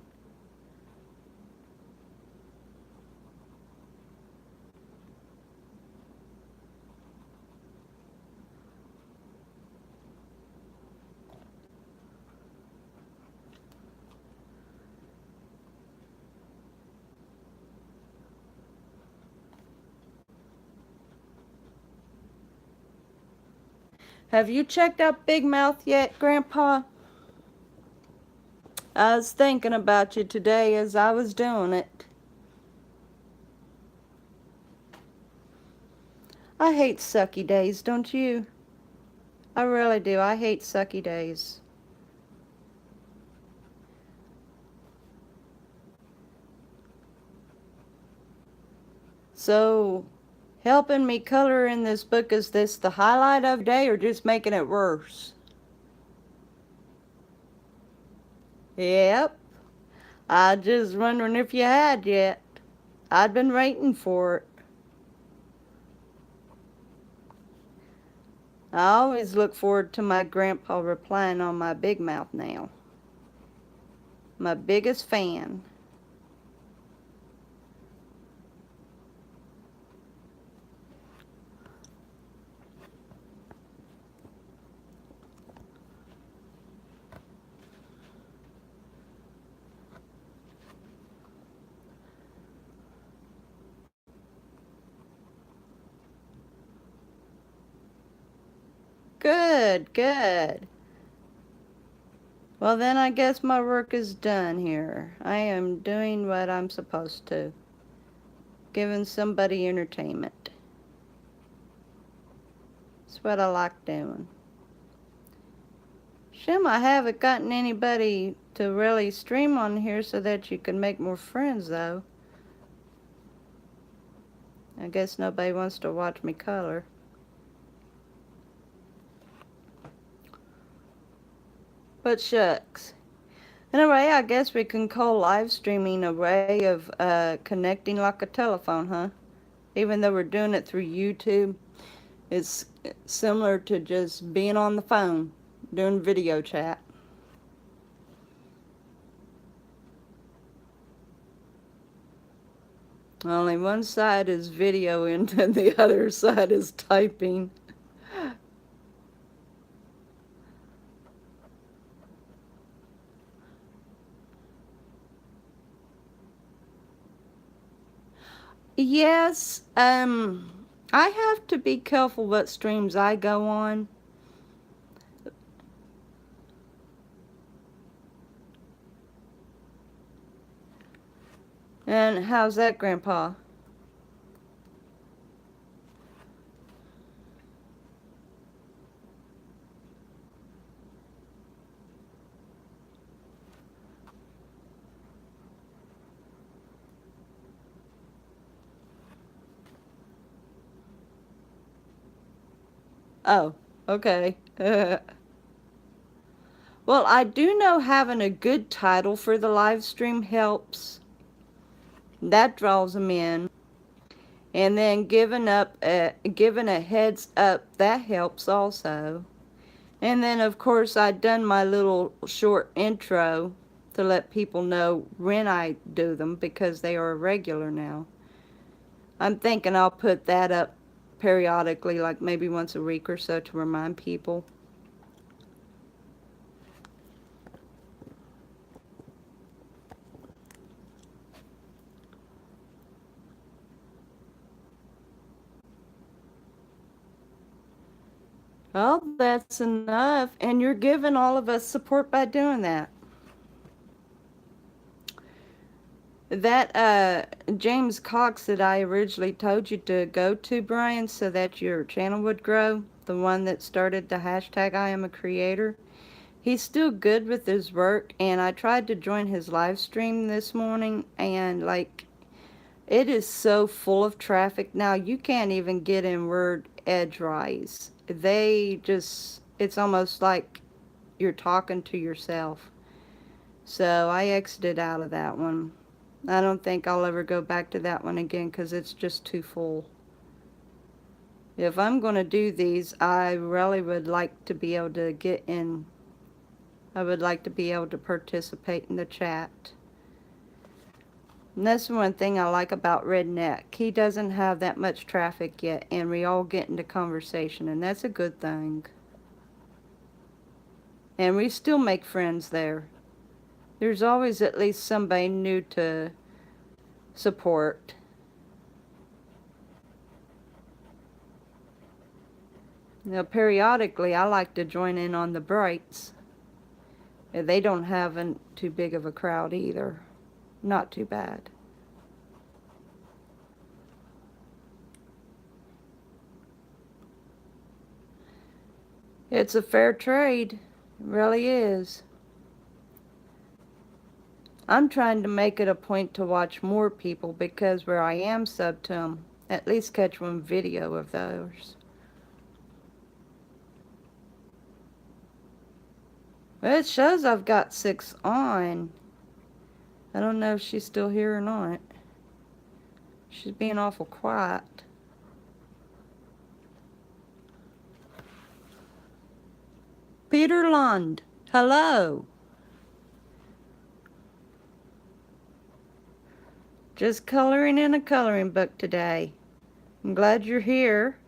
Have you checked out Big Mouth yet, Grandpa? I was thinking about you today as I was doing it. I hate sucky days, don't you? I really do. I hate sucky days. So, helping me color in this book, is this the highlight of the day or just making it worse? Yep. I just wondering if you had yet. I'd been waiting for it. I always look forward to my grandpa replying on my big mouth now. My biggest fan. Good, good. Well, then I guess my work is done here. I am doing what I'm supposed to. Giving somebody entertainment. That's what I like doing. Shim, I haven't gotten anybody to really stream on here so that you can make more friends, though. I guess nobody wants to watch me color. But shucks. Anyway, I guess we can call live streaming a way of connecting like a telephone, huh? Even though we're doing it through YouTube, it's similar to just being on the phone, doing video chat. Only one side is video and the other side is typing. Yes, I have to be careful what streams I go on. And how's that, Grandpa? Oh, okay. Well, I do know having a good title for the live stream helps. That draws them in. And then giving a heads up, that helps also. And then of course I've done my little short intro to let people know when I do them because they are a regular now. I'm thinking I'll put that up periodically, like maybe once a week or so, to remind people. Well, that's enough, and you're giving all of us support by doing that. That James Cox that I originally told you to go to, Brian, so that your channel would grow, the one that started the hashtag I am a creator, he's still good with his work, and I tried to join his live stream this morning, and like, it is so full of traffic now, you can't even get in word edgewise. They just, it's almost like you're talking to yourself. So I exited out of that one. I don't think I'll ever go back to that one again because it's just too full. If I'm going to do these, I really would like to be able to get in. I would like to be able to participate in the chat. And that's one thing I like about Redneck. He doesn't have that much traffic yet, and we all get into conversation, and that's a good thing. And we still make friends there. There's always at least somebody new to support. Now, periodically, I like to join in on the Brights. They don't have too big of a crowd either. Not too bad. It's a fair trade. It really is. I'm trying to make it a point to watch more people because where I am subbed to them, at least catch one video of those. Well, it shows I've got 6 on. I don't know if she's still here or not. She's being awful quiet. Peter Lund, hello. Just coloring in a coloring book today. I'm glad you're here.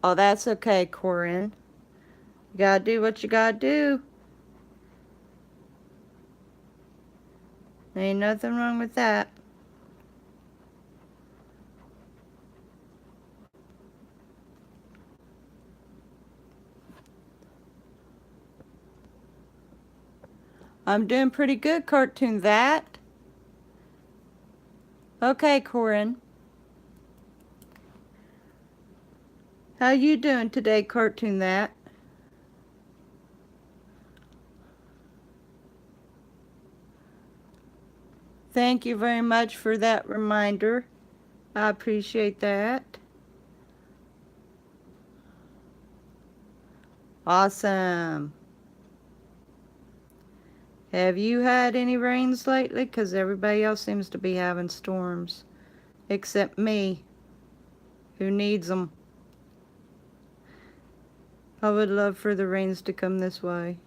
Oh, that's okay, Corinne. You gotta do what you gotta do. Ain't nothing wrong with that. I'm doing pretty good, Cartoon That. Okay, Corin. How you doing today, Cartoon That? Thank you very much for that reminder. I appreciate that. Awesome. Have you had any rains lately? 'Cause everybody else seems to be having storms. Except me, who needs them. I would love for the rains to come this way.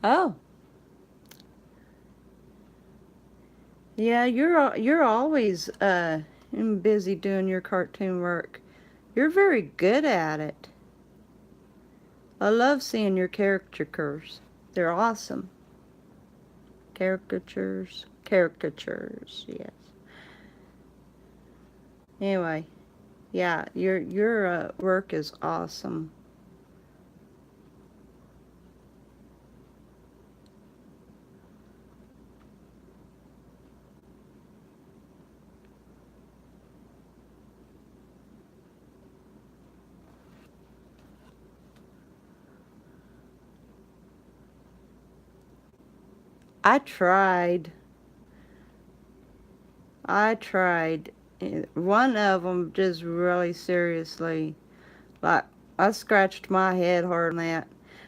Oh. Yeah, you're always busy doing your cartoon work. You're very good at it. I love seeing your caricatures. They're awesome. Caricatures, yes. Anyway, yeah, your work is awesome. I tried. I tried. One of them just really seriously, like, I scratched my head hard on that.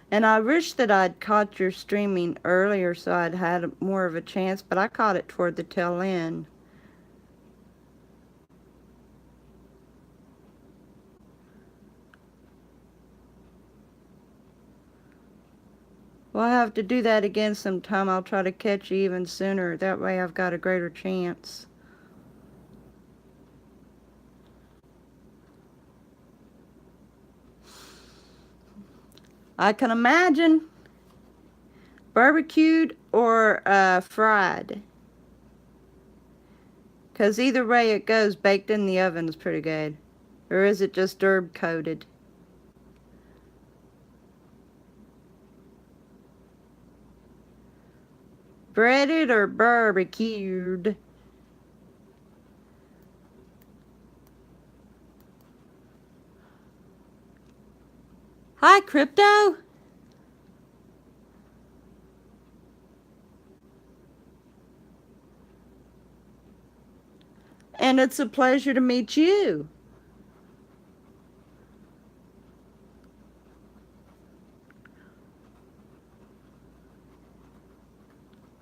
And I wish that I'd caught your streaming earlier so I'd had more of a chance, but I caught it toward the tail end. We'll have to do that again sometime. I'll try to catch you even sooner. That way I've got a greater chance. I can imagine. Barbecued or fried. Because either way it goes, baked in the oven is pretty good. Or is it just herb coated? Breaded or barbecued? Hi, Crypto. And it's a pleasure to meet you.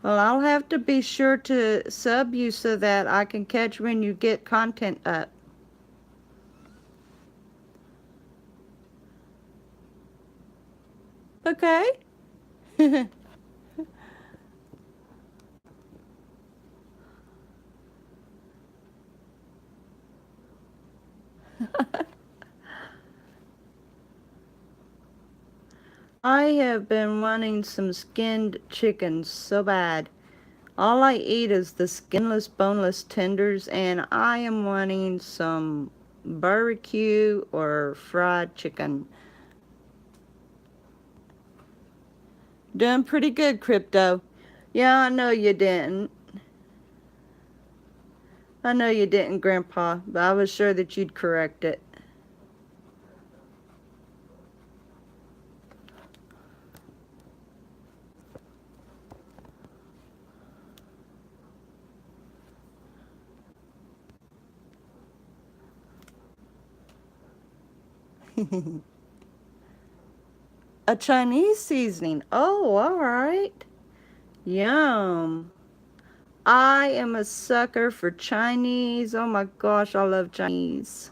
Well, I'll have to be sure to sub you so that I can catch when you get content up. Okay. I have been wanting some skinned chicken so bad. All I eat is the skinless, boneless tenders, and I am wanting some barbecue or fried chicken. Doing pretty good, Crypto. Yeah, I know you didn't. I know you didn't, Grandpa, but I was sure that you'd correct it. A Chinese seasoning. Oh, all right. Yum. I am a sucker for Chinese. Oh my gosh, I love Chinese.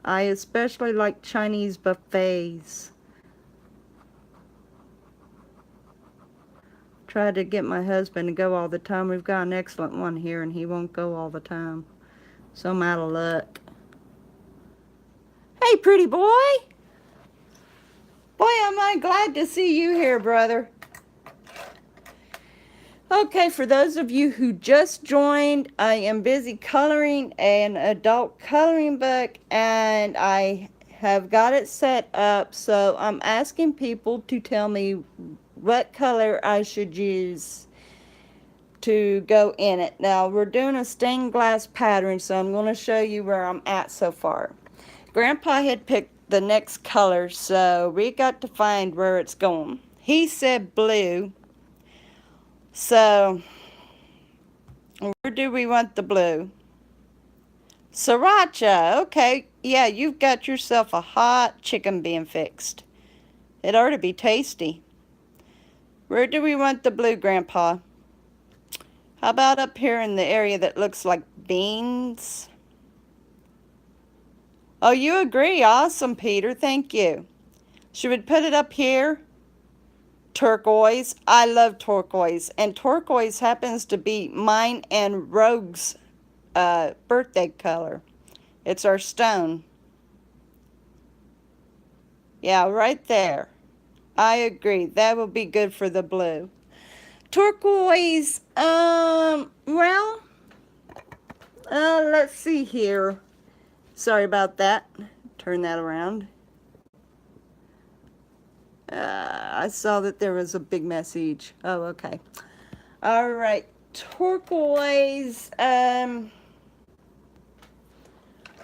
I especially like Chinese buffets. tried to get my husband to go all the time. We've got an excellent one here, and he won't go all the time. So I'm out of luck. Hey, pretty boy. Boy, am I glad to see you here, brother. Okay, for those of you who just joined, I am busy coloring an adult coloring book, and I have got it set up, so I'm asking people to tell me what color I should use to go in it. Now, we're doing a stained glass pattern, so I'm going to show you where I'm at so far. Grandpa had picked the next color, so we got to find where it's going. He said blue. So, where do we want the blue? Sriracha. Okay, yeah, you've got yourself a hot chicken being fixed. It ought to be tasty. Where do we want the blue, Grandpa? How about up here in the area that looks like beans? Oh, you agree. Awesome, Peter. Thank you. Should we put it up here? Turquoise. I love turquoise. And turquoise happens to be mine and Rogue's birthday color. It's our stone. Yeah, right there. I agree. That will be good for the blue. Turquoise, well, let's see here. Sorry about that. Turn that around. I saw that there was a big message. Oh, okay. All right. Turquoise,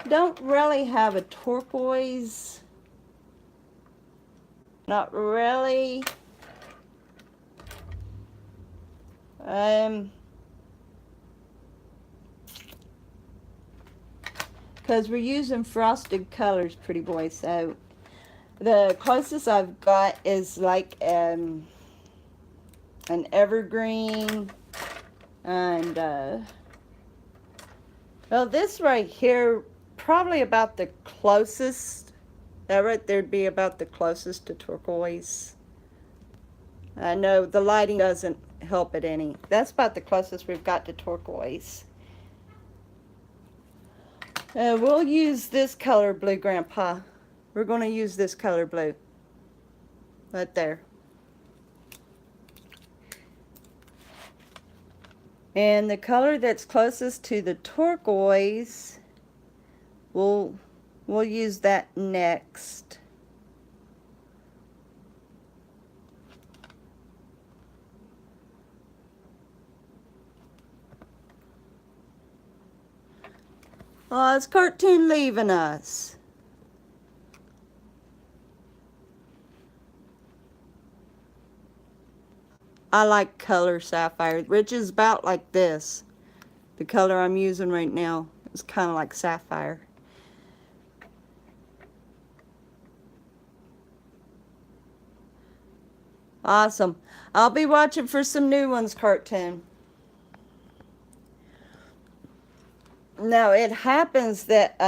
don't really have a turquoise. Not really. Because we're using frosted colors, pretty boy, so the closest I've got is like an evergreen, and well, this right here probably about the closest. That right there'd be about the closest to turquoise. I know the lighting doesn't help it any. That's about the closest we've got to turquoise. We'll use this color blue, Grandpa. We're going to use this color blue. Right there. And the color that's closest to the turquoise, we'll use that next. Oh, is Cartoon leaving us? I like color sapphire, which is about like this. The color I'm using right now is kind of like sapphire. Awesome. I'll be watching for some new ones, Cartoon. Now, it happens that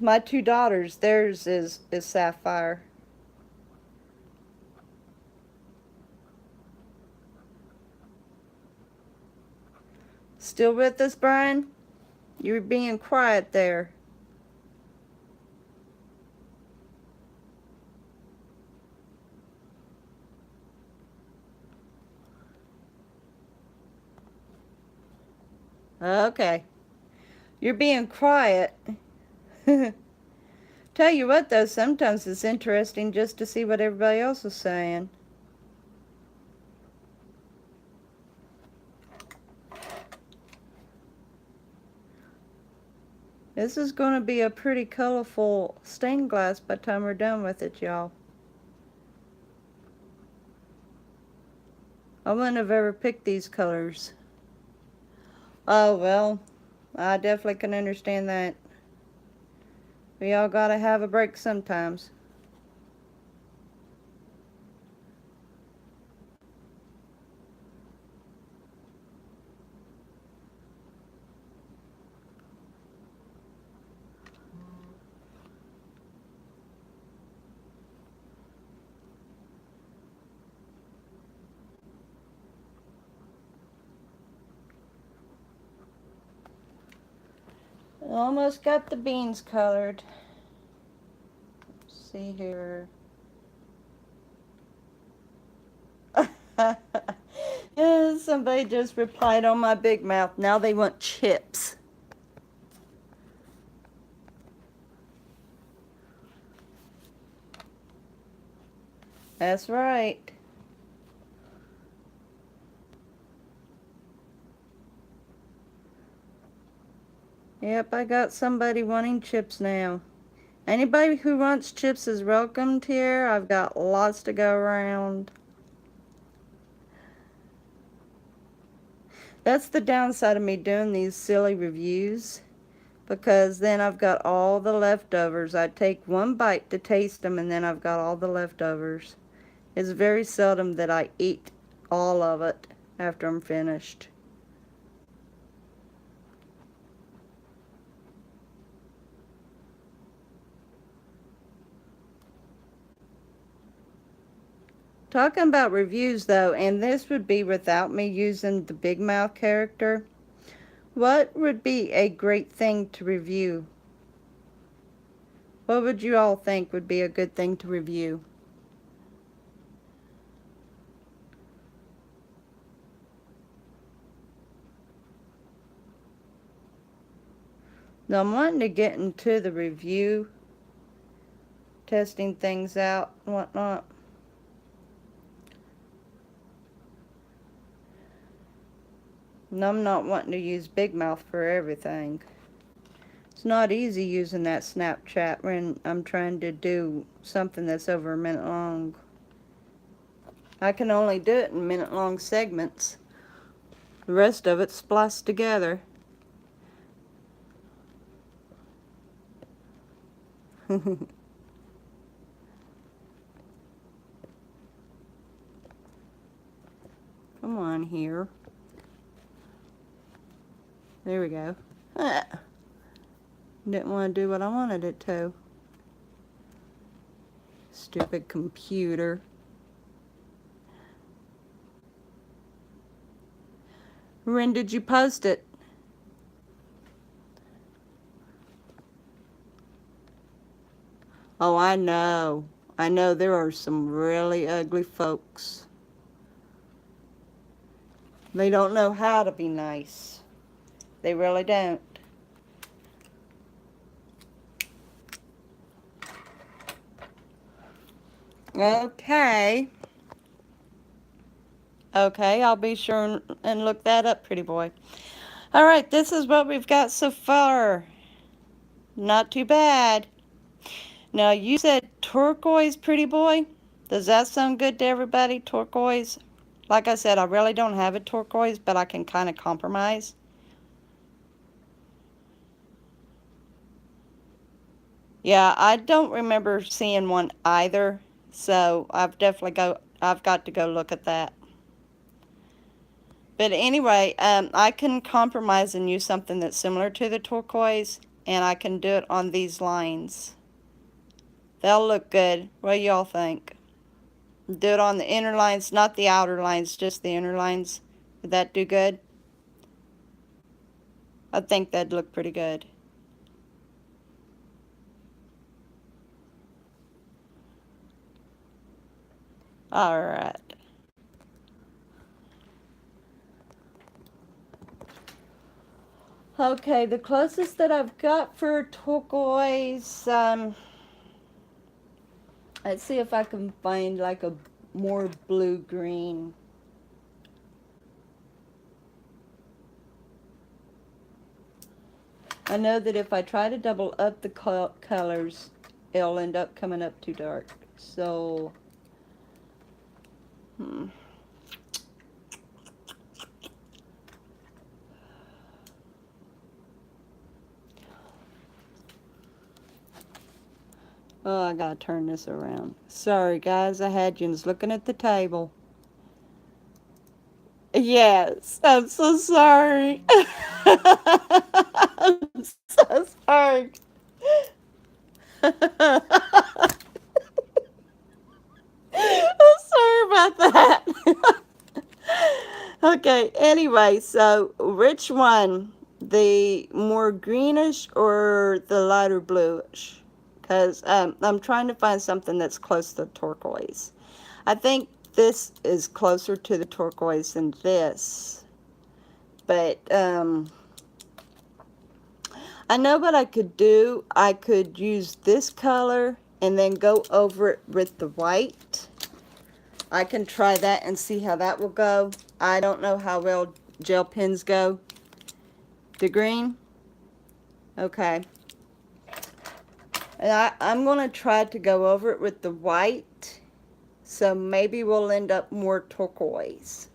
my two daughters, theirs is sapphire. Still with us, Brian? You're being quiet there. Okay. You're being quiet. Tell you what, though, sometimes it's interesting just to see what everybody else is saying. This is going to be a pretty colorful stained glass by the time we're done with it, y'all. I wouldn't have ever picked these colors. Oh, well, I definitely can understand that. We all gotta have a break sometimes. Almost got the beans colored. Let's see here. Yeah, somebody just replied on my big mouth. Now they want chips. That's right. Yep, I got somebody wanting chips now. Anybody who wants chips is welcomed here. I've got lots to go around. That's the downside of me doing these silly reviews, because then I've got all the leftovers. I take one bite to taste them, and then I've got all the leftovers. It's very seldom that I eat all of it after I'm finished. Talking about reviews though, and this would be without me using the Big Mouth character, what would be a great thing to review? What would you all think would be a good thing to review? Now I'm wanting to get into the review, testing things out and whatnot. And I'm not wanting to use Big Mouth for everything. It's not easy using that Snapchat when I'm trying to do something that's over a minute long. I can only do it in minute-long segments. The rest of it's spliced together. Come on here. There we go. Didn't want to do what I wanted it to. Stupid computer. When did you post it? Oh, I know. I know there are some really ugly folks. They don't know how to be nice. They really don't. Okay. Okay, I'll be sure and look that up, pretty boy. All right, this is what we've got so far. Not too bad. Now, you said turquoise, pretty boy. Does that sound good to everybody, turquoise? Like I said, I really don't have a turquoise, but I can kind of compromise. Yeah, I don't remember seeing one either, so I've got to go look at that. But anyway, I can compromise and use something that's similar to the turquoise, and I can do it on these lines. They'll look good. What do y'all think? Do it on the inner lines, not the outer lines, just the inner lines. Would that do good? I think that'd look pretty good. All right. Okay, the closest that I've got for turquoise, let's see if I can find like a more blue-green. I know that if I try to double up the colors, it'll end up coming up too dark. So, Oh, I gotta turn this around. Sorry, guys, I had you looking at the table. Yes, I'm so sorry. I'm so sorry. I'm sorry about that. Okay, anyway, so which one the more greenish or the lighter bluish? Because I'm trying to find something that's close to turquoise. I think this is closer to the turquoise than this. But I know what I could do. I could use this color and then go over it with the white. I can try that and see how that will go. I don't know how well gel pens go. The green? Okay. And I'm going to try to go over it with the white. So maybe we'll end up more turquoise.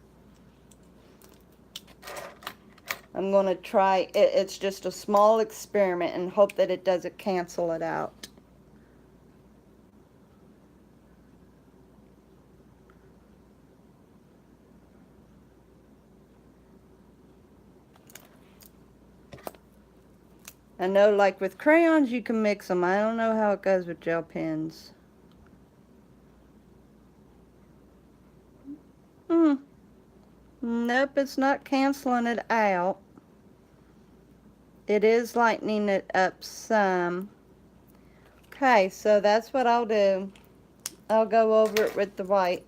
I'm going to try, it's just a small experiment and hope that it doesn't cancel it out. I know, like with crayons, you can mix them. I don't know how it goes with gel pens. Nope, it's not canceling it out. It is lightening it up some. Okay, so that's what I'll do. I'll go over it with the white.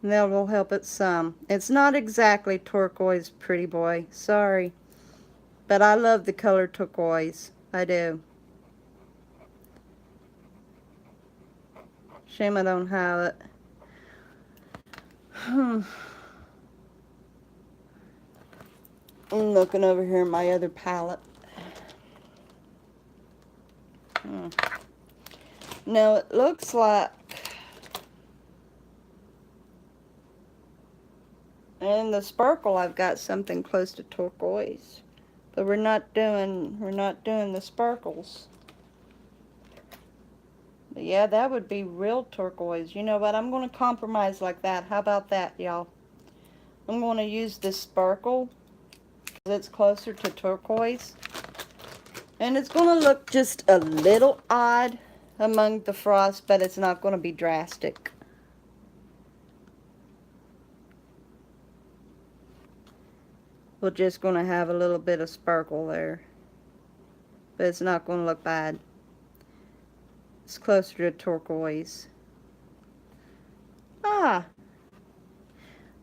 That will help it some. It's not exactly turquoise, pretty boy. Sorry. But I love the color turquoise. I do. Shame I don't have it. I'm looking over here in my other palette. Now it looks like, in the sparkle I've got something close to turquoise. But we're not doing the sparkles. But yeah, that would be real turquoise. You know what? I'm going to compromise like that. How about that, y'all? I'm going to use this sparkle. It's closer to turquoise. And it's going to look just a little odd among the frost, but it's not going to be drastic. We're just going to have a little bit of sparkle there. But it's not going to look bad. It's closer to turquoise. Ah!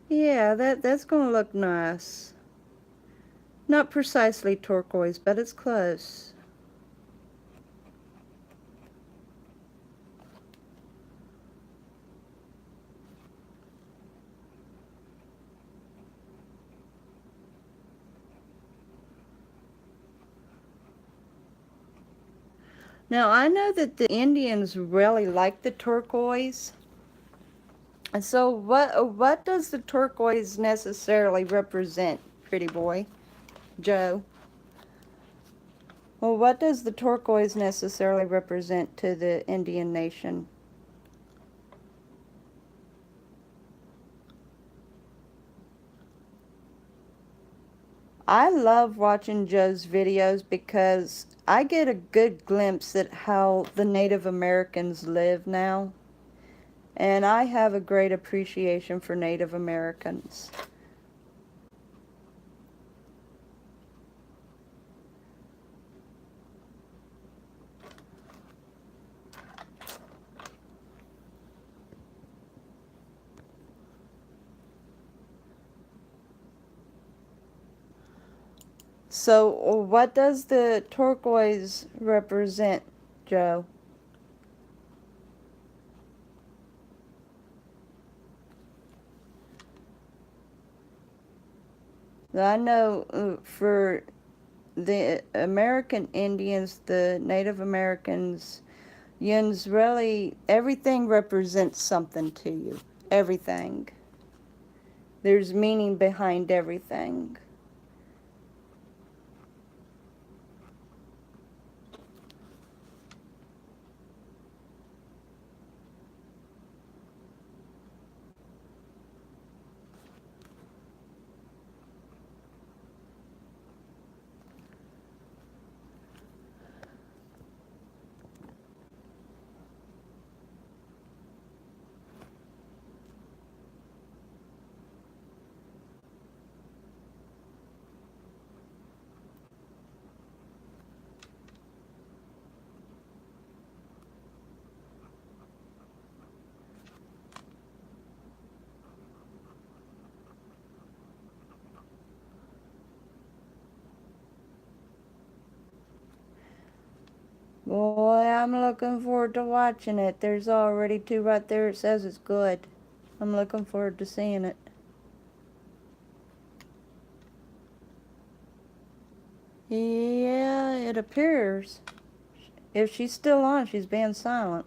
Yeah, that's going to look nice. Not precisely turquoise, but it's close. Now, I know that the Indians really like the turquoise. And so what does the turquoise necessarily represent, pretty boy? Joe? Well, what does the turquoise necessarily represent to the Indian nation? I love watching Joe's videos because I get a good glimpse at how the Native Americans live now. And I have a great appreciation for Native Americans. So what does the turquoise represent, Joe? I know for the American Indians, the Native Americans, Yuns, really, everything represents something to you. Everything. There's meaning behind everything. Boy, I'm looking forward to watching it. There's already 2 right there. It says it's good. I'm looking forward to seeing it. Yeah, it appears. If she's still on, she's being silent.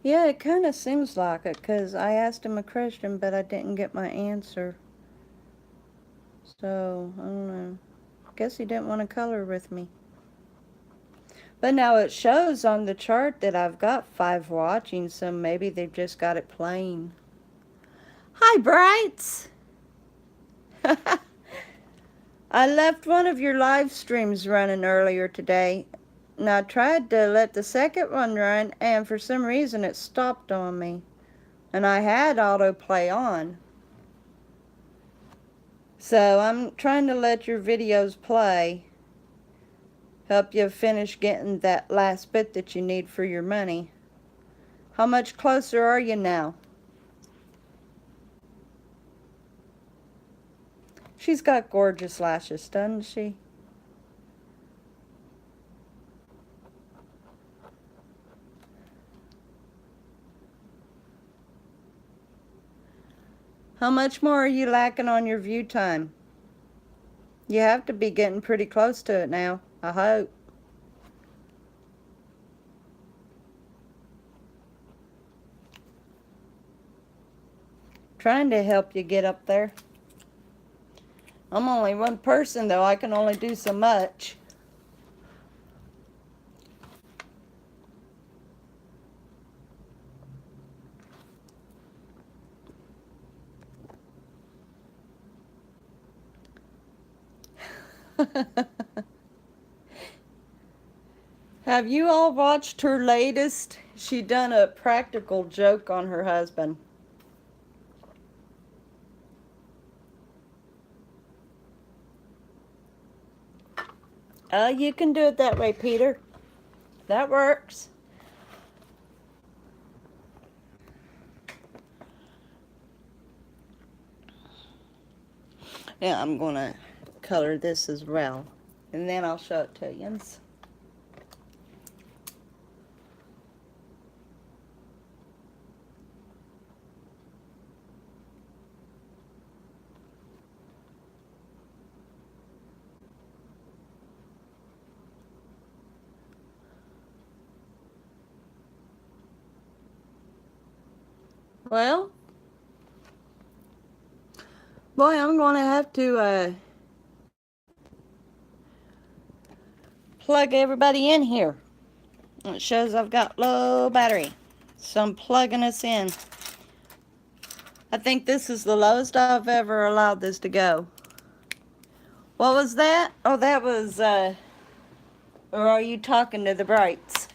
Yeah, it kind of seems like it, 'cause I asked him a question, but I didn't get my answer. So, I don't know. Guess he didn't want to color with me. But now it shows on the chart that I've got 5 watching, so maybe they've just got it plain. Hi, Brights! I left one of your live streams running earlier today, and I tried to let the second one run, and for some reason it stopped on me. And I had autoplay on. So I'm trying to let your videos play, help you finish getting that last bit that you need for your money. How much closer are you now? She's got gorgeous lashes, doesn't she? How much more are you lacking on your view time? You have to be getting pretty close to it now, I hope. Trying to help you get up there. I'm only one person, though. I can only do so much. Have you all watched her latest? She done a practical joke on her husband. You can do it that way, Peter. That works. Yeah, I'm gonna color this as well, and then I'll show it to you. Well, boy, I'm gonna have to plug everybody in here. It shows I've got low battery, so I'm plugging us in. I think this is the lowest I've ever allowed this to go. What was that? Oh, that was, or are you talking to the Brights?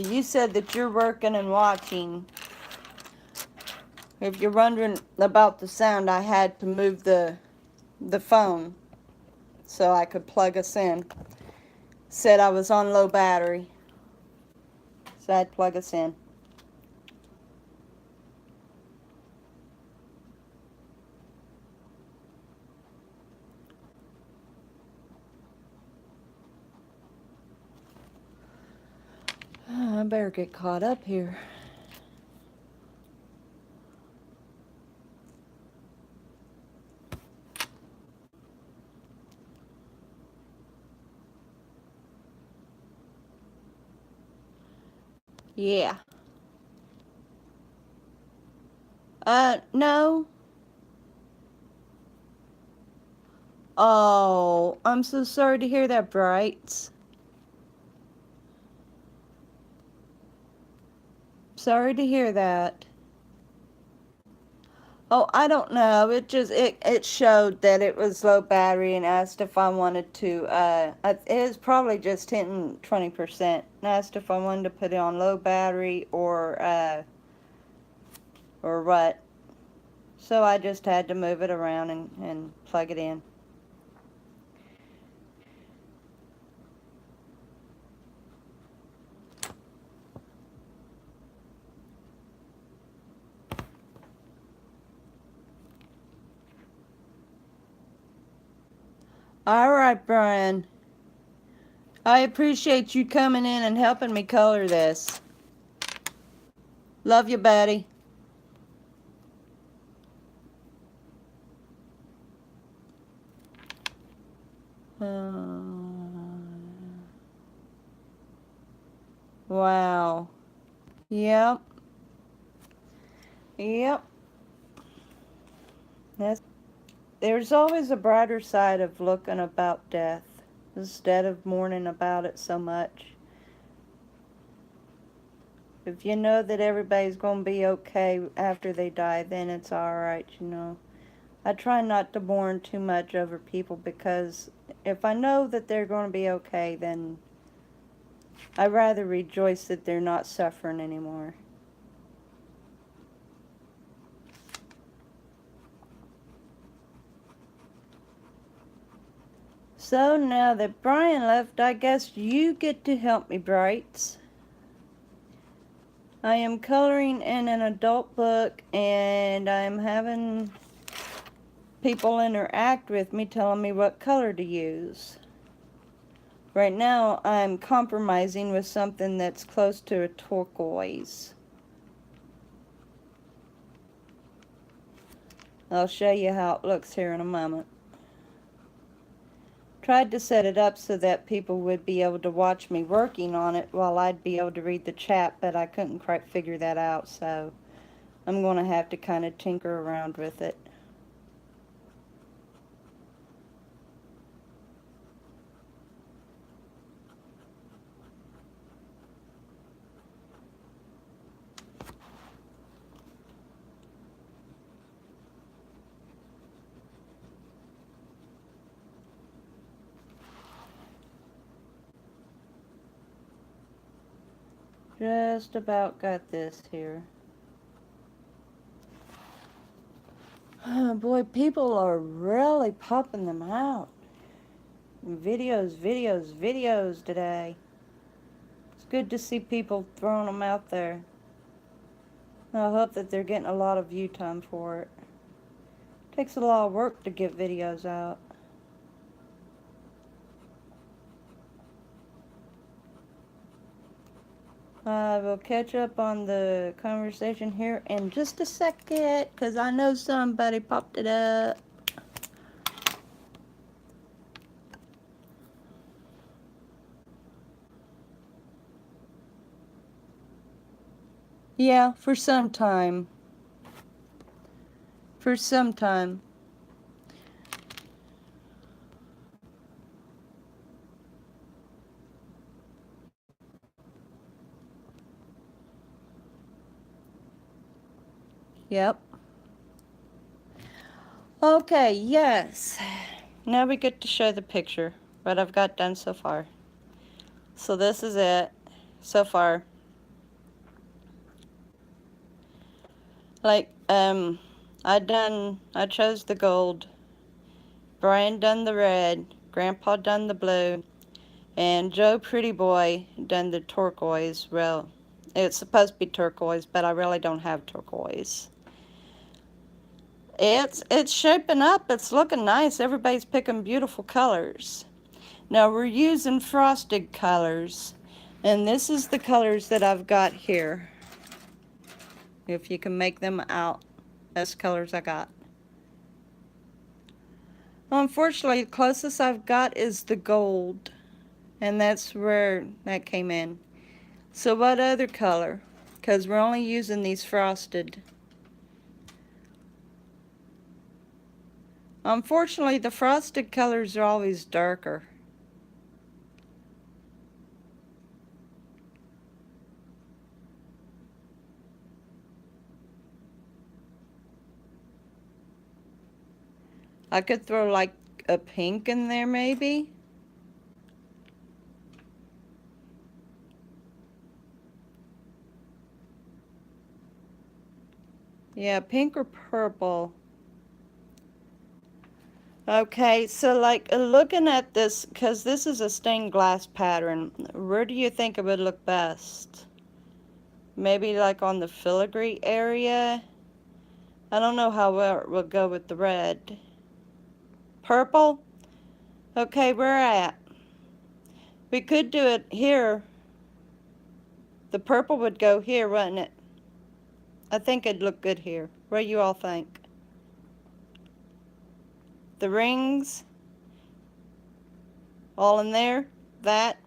You said that you're working and watching. If you're wondering about the sound, I had to move the phone so I could plug us in. Said I was on low battery, so I'd plug us in. I better get caught up here. Yeah. No. Oh, I'm so sorry to hear that, Brights. Sorry to hear that. Oh, I don't know. It showed that it was low battery and asked if I wanted to, it was probably just hitting 20%. And asked if I wanted to put it on low battery or what. So I just had to move it around and plug it in. All right, Brian. I appreciate you coming in and helping me color this. Love you, buddy. Wow. Yep. Yep. There's always a brighter side of looking about death instead of mourning about it so much. If you know that everybody's going to be okay after they die, then it's alright, you know. I try not to mourn too much over people because if I know that they're going to be okay, then I'd rather rejoice that they're not suffering anymore. So now that Brian left, I guess you get to help me, Brights. I am coloring in an adult book and I'm having people interact with me telling me what color to use. Right now I'm compromising with something that's close to a turquoise. I'll show you how it looks here in a moment. Tried to set it up so that people would be able to watch me working on it while I'd be able to read the chat, but I couldn't quite figure that out, so I'm going to have to kind of tinker around with it. Just about got this here. Oh boy, people are really popping them out. Videos, videos, videos today. It's good to see people throwing them out there. I hope that they're getting a lot of view time for it. Takes a lot of work to get videos out. I will catch up on the conversation here in just a second, because I know somebody popped it up. Yeah, for some time. For some time. Yep. Okay, yes. Now we get to show the picture, what I've got done so far. So this is it so far. Like, I chose the gold. Brian done the red. Grandpa done the blue. And Joe Pretty Boy done the turquoise. Well, it's supposed to be turquoise, but I really don't have turquoise. It's shaping up. It's looking nice. Everybody's picking beautiful colors. Now we're using frosted colors, and this is the colors that I've got here. If you can make them out, that's the colors I got. Unfortunately, the closest I've got is the gold, and that's where that came in. So what other color? Because we're only using these frosted. Unfortunately, the frosted colors are always darker. I could throw like a pink in there maybe. Yeah, pink or purple. Okay, so like looking at this, because this is a stained glass pattern, where do you think it would look best? Maybe like on the filigree area? I don't know how well it will go with the red. Purple? Okay, where at? We could do it here. The purple would go here, wouldn't it? I think it'd look good here. What do you all think? The rings? All in there? That?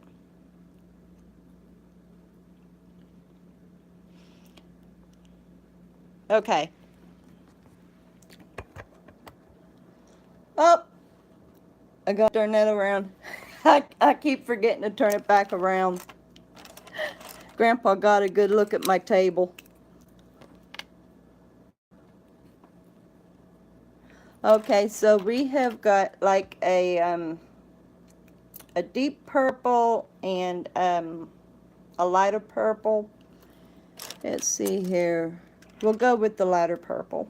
Okay. Oh! I gotta turn that around. I keep forgetting to turn it back around. Grandpa got a good look at my table. Okay, so we have got like a deep purple and a lighter purple. Let's see here. We'll go with the lighter purple.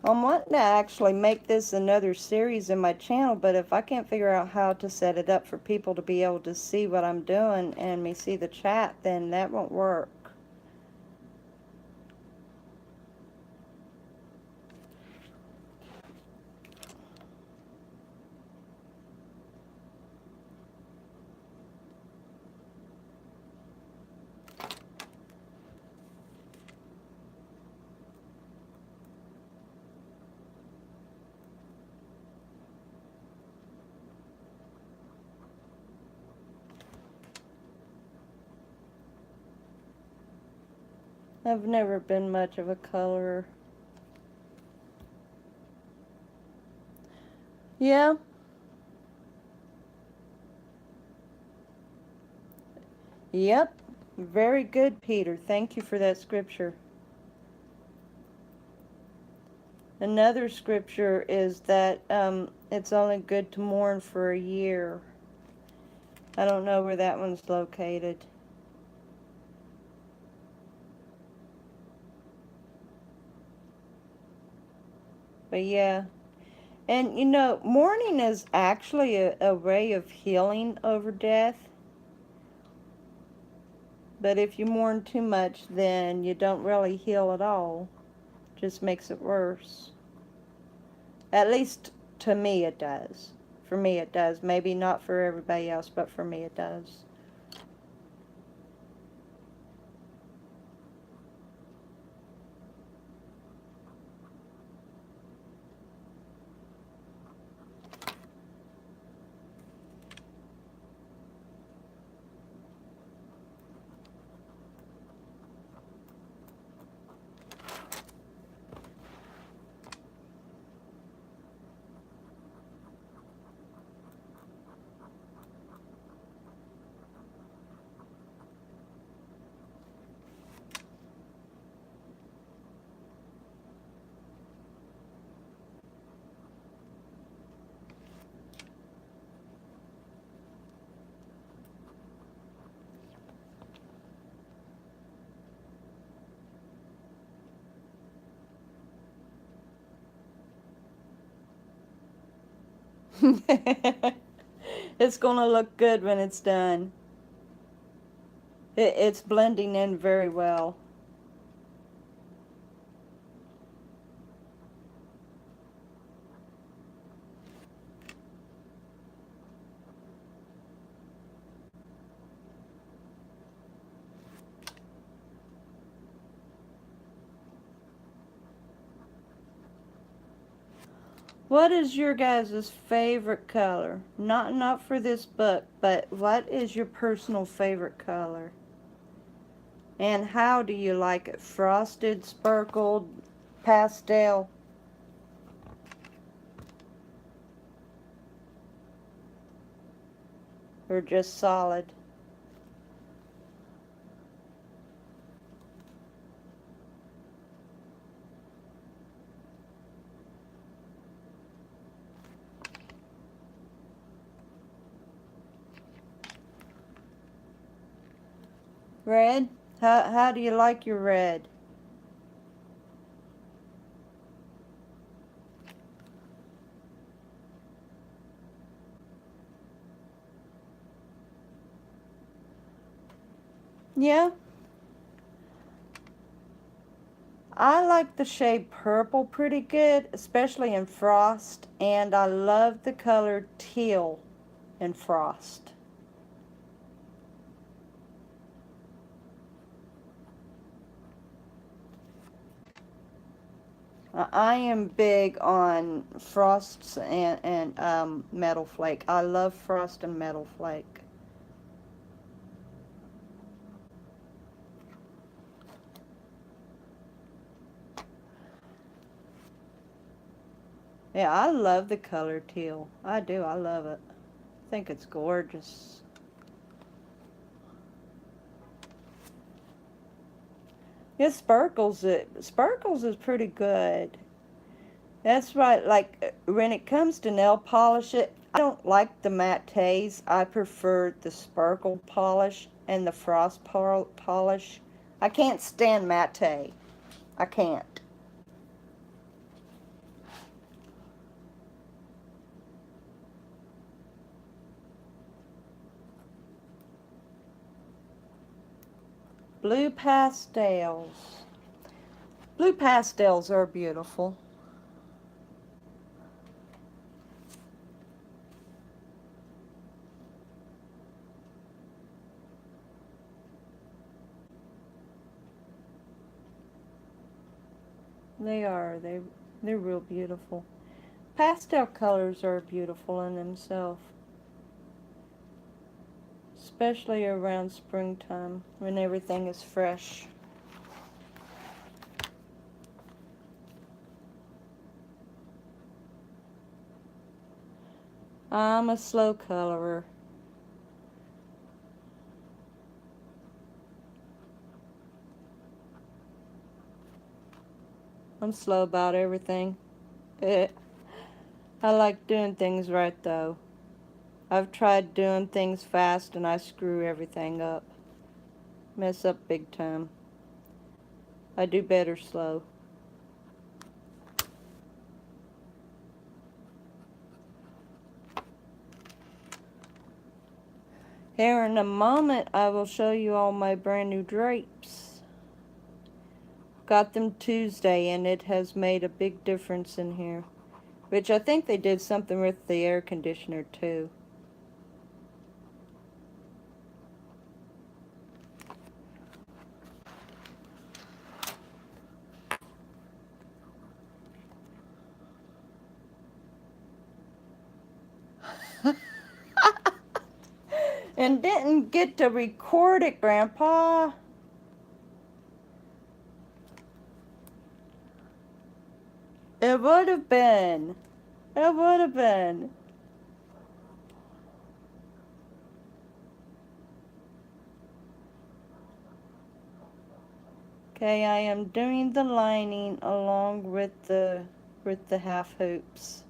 I'm wanting to actually make this another series in my channel, but if I can't figure out how to set it up for people to be able to see what I'm doing and me see the chat, then that won't work. I've never been much of a colorer. Yeah. Yep. Very good, Peter. Thank you for that scripture. Another scripture is that it's only good to mourn for a year. I don't know where that one's located. But yeah. And you know, mourning is actually a way of healing over death. But if you mourn too much, then you don't really heal at all. Just makes it worse. At least to me it does. For me it does. Maybe not for everybody else, but for me it does. It's gonna look good when it's done. It's blending in very well. What is your guys' favorite color? Not for this book, but what is your personal favorite color? And how do you like it? Frosted, sparkled, pastel? Or just solid? Red? How do you like your red? Yeah, I like the shade purple pretty good, especially in Frost, and I love the color teal in Frost. I am big on Frosts and Metal Flake. I love Frost and Metal Flake. Yeah, I love the color teal. I do. I love it. I think it's gorgeous. Yeah, Sparkles is pretty good. That's right. Like when it comes to nail polish, I don't like the mattes. I prefer the sparkle polish and the frost polish. I can't stand matte. I can't. Blue pastels. Blue pastels are beautiful. They are. They're real beautiful. Pastel colors are beautiful in themselves, especially around springtime when everything is fresh. I'm a slow colorer. I'm slow about everything. I like doing things right though. I've tried doing things fast and I screw everything up. Mess up big time. I do better slow. Here in a moment I will show you all my brand new drapes. Got them Tuesday and it has made a big difference in here. Which I think they did something with the air conditioner too. And didn't get to record it, Grandpa. It would have been. It would have been. Okay, I am doing the lining along with the half hoops.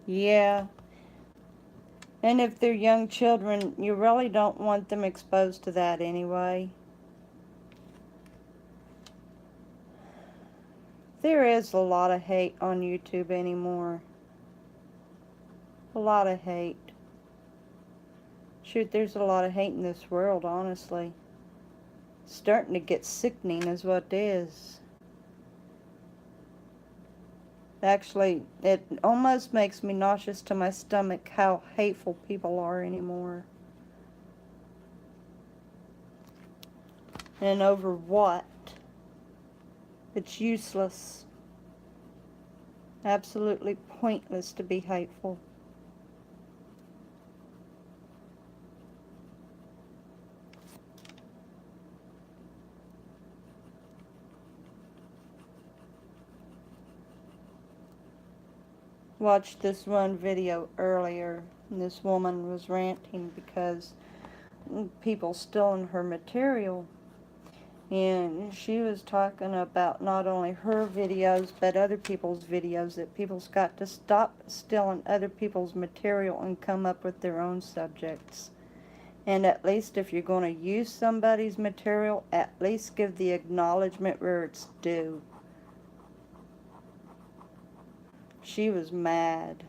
Yeah. And if they're young children, you really don't want them exposed to that anyway. There is a lot of hate on YouTube anymore. A lot of hate. Shoot, there's a lot of hate in this world, honestly. Starting to get sickening is what it is. Actually, it almost makes me nauseous to my stomach how hateful people are anymore. And over what? It's useless. Absolutely pointless to be hateful. watched this one video earlier, and this woman was ranting because people stealing her material. And she was talking about not only her videos, but other people's videos, that people's got to stop stealing other people's material and come up with their own subjects. And at least if you're going to use somebody's material, at least give the acknowledgement where it's due. She was mad.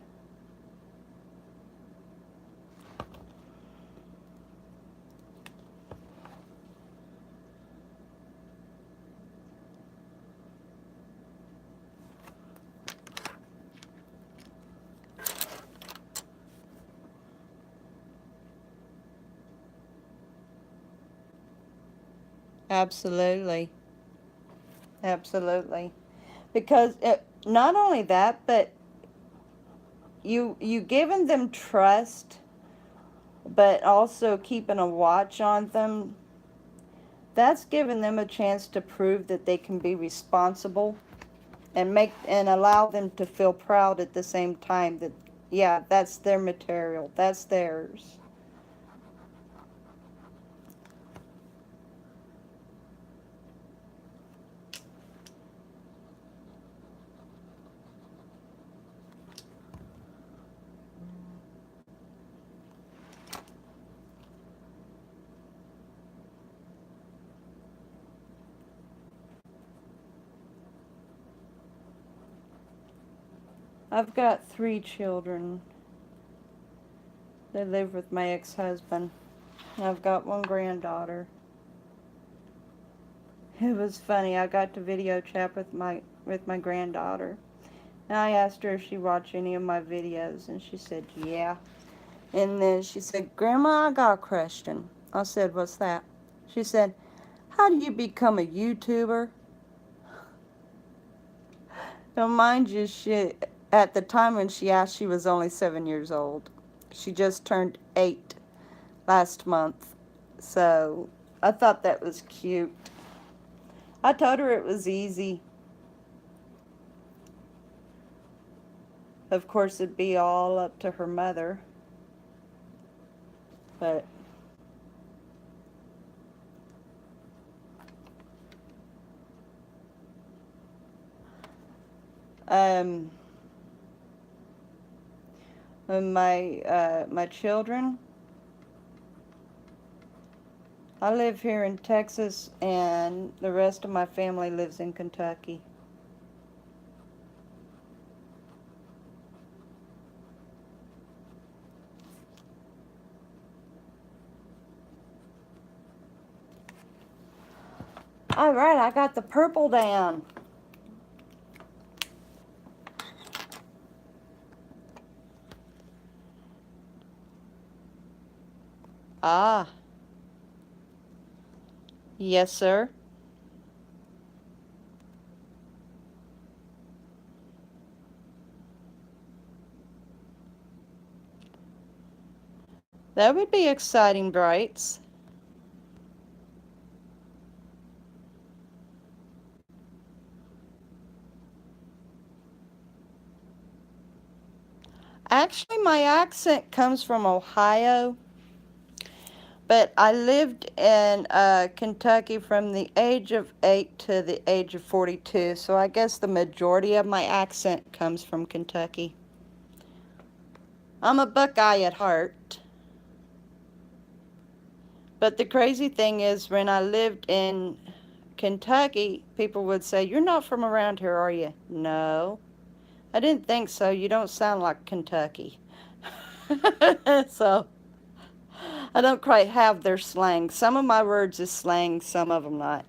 Absolutely. Absolutely. Because not only that, but you giving them trust, but also keeping a watch on them, that's giving them a chance to prove that they can be responsible and allow them to feel proud at the same time that, yeah, that's their material, that's theirs. I've got 3 children. They live with my ex-husband. I've got 1 granddaughter. It was funny. I got to video chat with my granddaughter. And I asked her if she watched any of my videos, and she said, yeah. And then she said, Grandma, I got a question. I said, what's that? She said, how do you become a YouTuber? Now, mind you, at the time when she asked, she was only 7 years old. She just turned 8 last month. So I thought that was cute. I told her it was easy. Of course, it'd be all up to her mother. But um, my children, I live here in Texas, and the rest of my family lives in Kentucky. All right, I got the purple down. Ah, yes, sir. That would be exciting, Brights. Actually, my accent comes from Ohio, but I lived in Kentucky from the age of 8 to the age of 42, so I guess the majority of my accent comes from Kentucky. I'm a Buckeye at heart. But the crazy thing is, when I lived in Kentucky, people would say, you're not from around here, are you? No. I didn't think so. You don't sound like Kentucky. So I don't quite have their slang. Some of my words is slang, some of them not.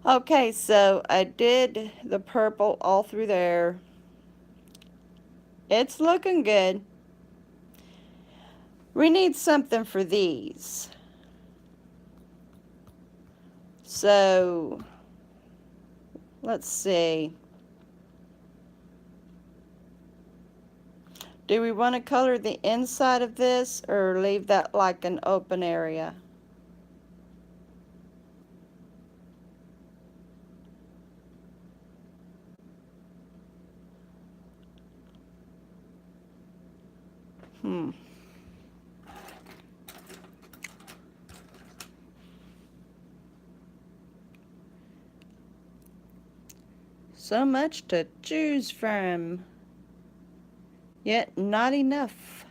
Okay, so I did the purple all through there. It's looking good. We need something for these. So let's see. Do we want to color the inside of this or leave that like an open area? So much to choose from, yet not enough.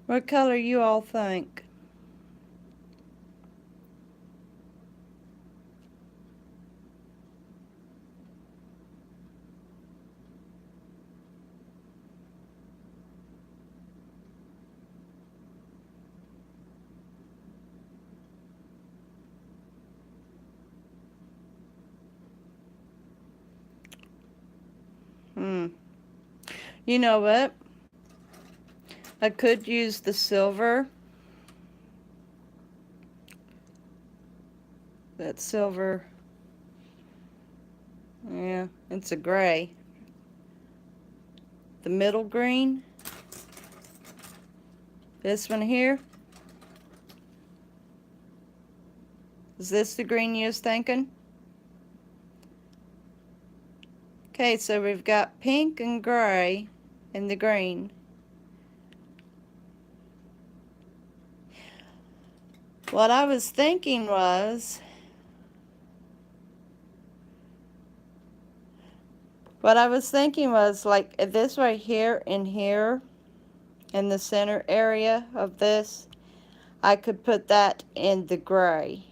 What color you all think? You know what? I could use the silver. That silver. Yeah, it's a gray. The middle green. This one here. Is this the green you was thinking? Okay, so we've got pink and gray and the green. What I was thinking was, like this right here and here in the center area of this, I could put that in the gray.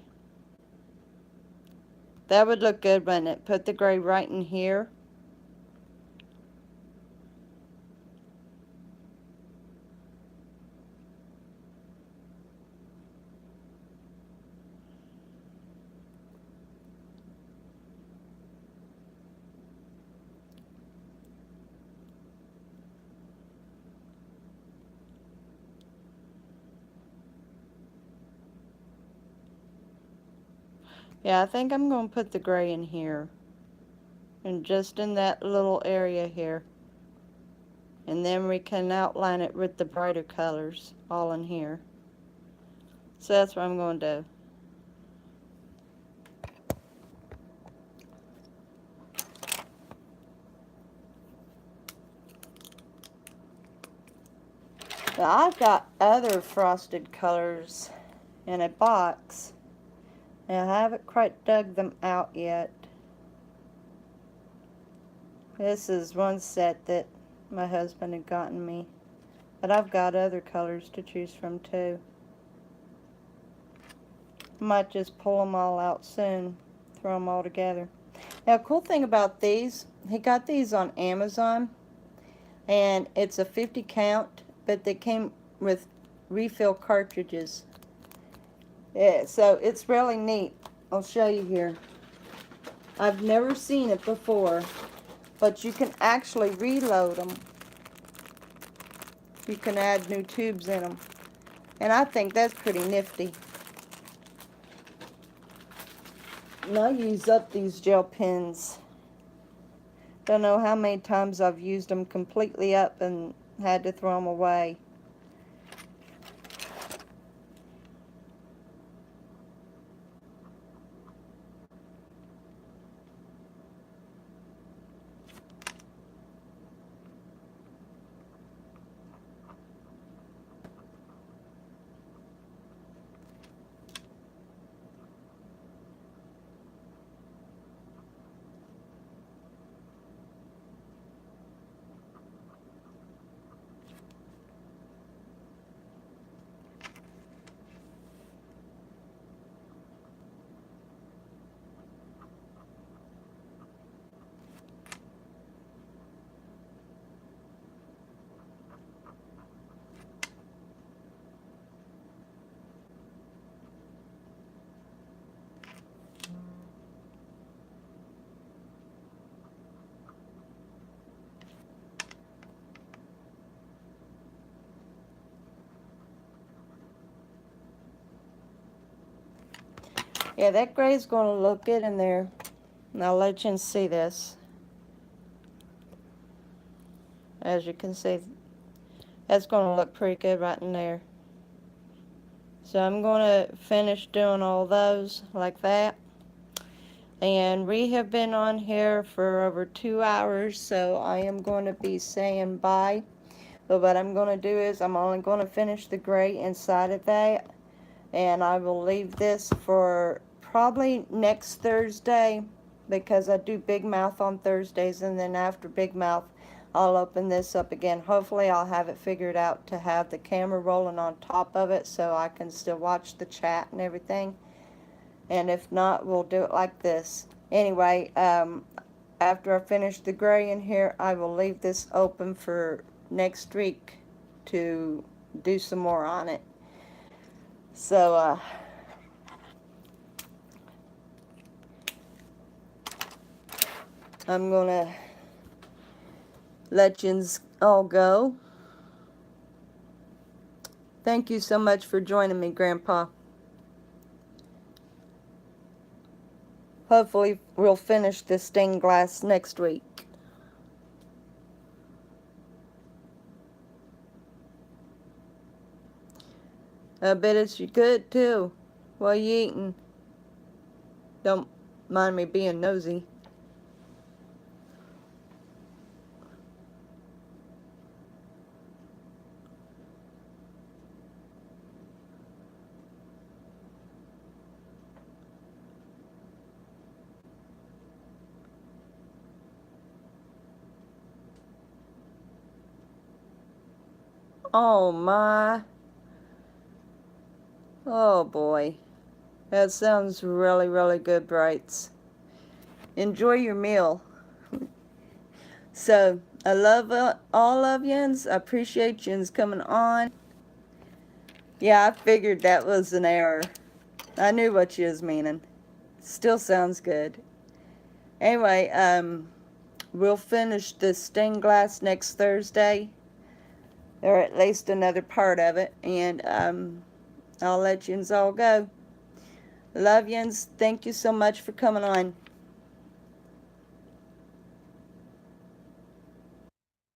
That would look good, wouldn't it? Put the gray right in here. Yeah, I think I'm going to put the gray in here. And just in that little area here. And then we can outline it with the brighter colors all in here. So that's what I'm going to do. Now I've got other frosted colors in a box. And I haven't quite dug them out yet. This is one set that my husband had gotten me. But I've got other colors to choose from too. Might just pull them all out soon. Throw them all together. Now, cool thing about these, he got these on Amazon. And it's a 50 count, but they came with refill cartridges. Yeah, so it's really neat. I'll show you here. I've never seen it before, but you can actually reload them. You can add new tubes in them. And I think that's pretty nifty. And I use up these gel pens. Don't know how many times I've used them completely up and had to throw them away. Yeah, that gray's going to look good in there. And I'll let you see this. As you can see, that's going to look pretty good right in there. So I'm going to finish doing all those like that. And we have been on here for over 2 hours, so I am going to be saying bye. But what I'm going to do is I'm only going to finish the gray inside of that. And I will leave this for probably next Thursday, because I do Big Mouth on Thursdays, and then after Big Mouth I'll open this up again. Hopefully I'll have it figured out to have the camera rolling on top of it so I can still watch the chat and everything. And if not, we'll do it like this. Anyway, after I finish the gray in here, I will leave this open for next week to do some more on it. So, I'm gonna let yous all go. Thank you so much for joining me, Grandpa. Hopefully we'll finish this stained glass next week. I bet it's good too. What you eating? Don't mind me being nosy. Oh my. Oh boy. That sounds really, really good, Brights. Enjoy your meal. So, I love all of yous. I appreciate yous coming on. Yeah, I figured that was an error. I knew what you was meaning. Still sounds good. Anyway, we'll finish the stained glass next Thursday. Or at least another part of it. And, I'll let yous all go. Love yous. Thank you so much for coming on.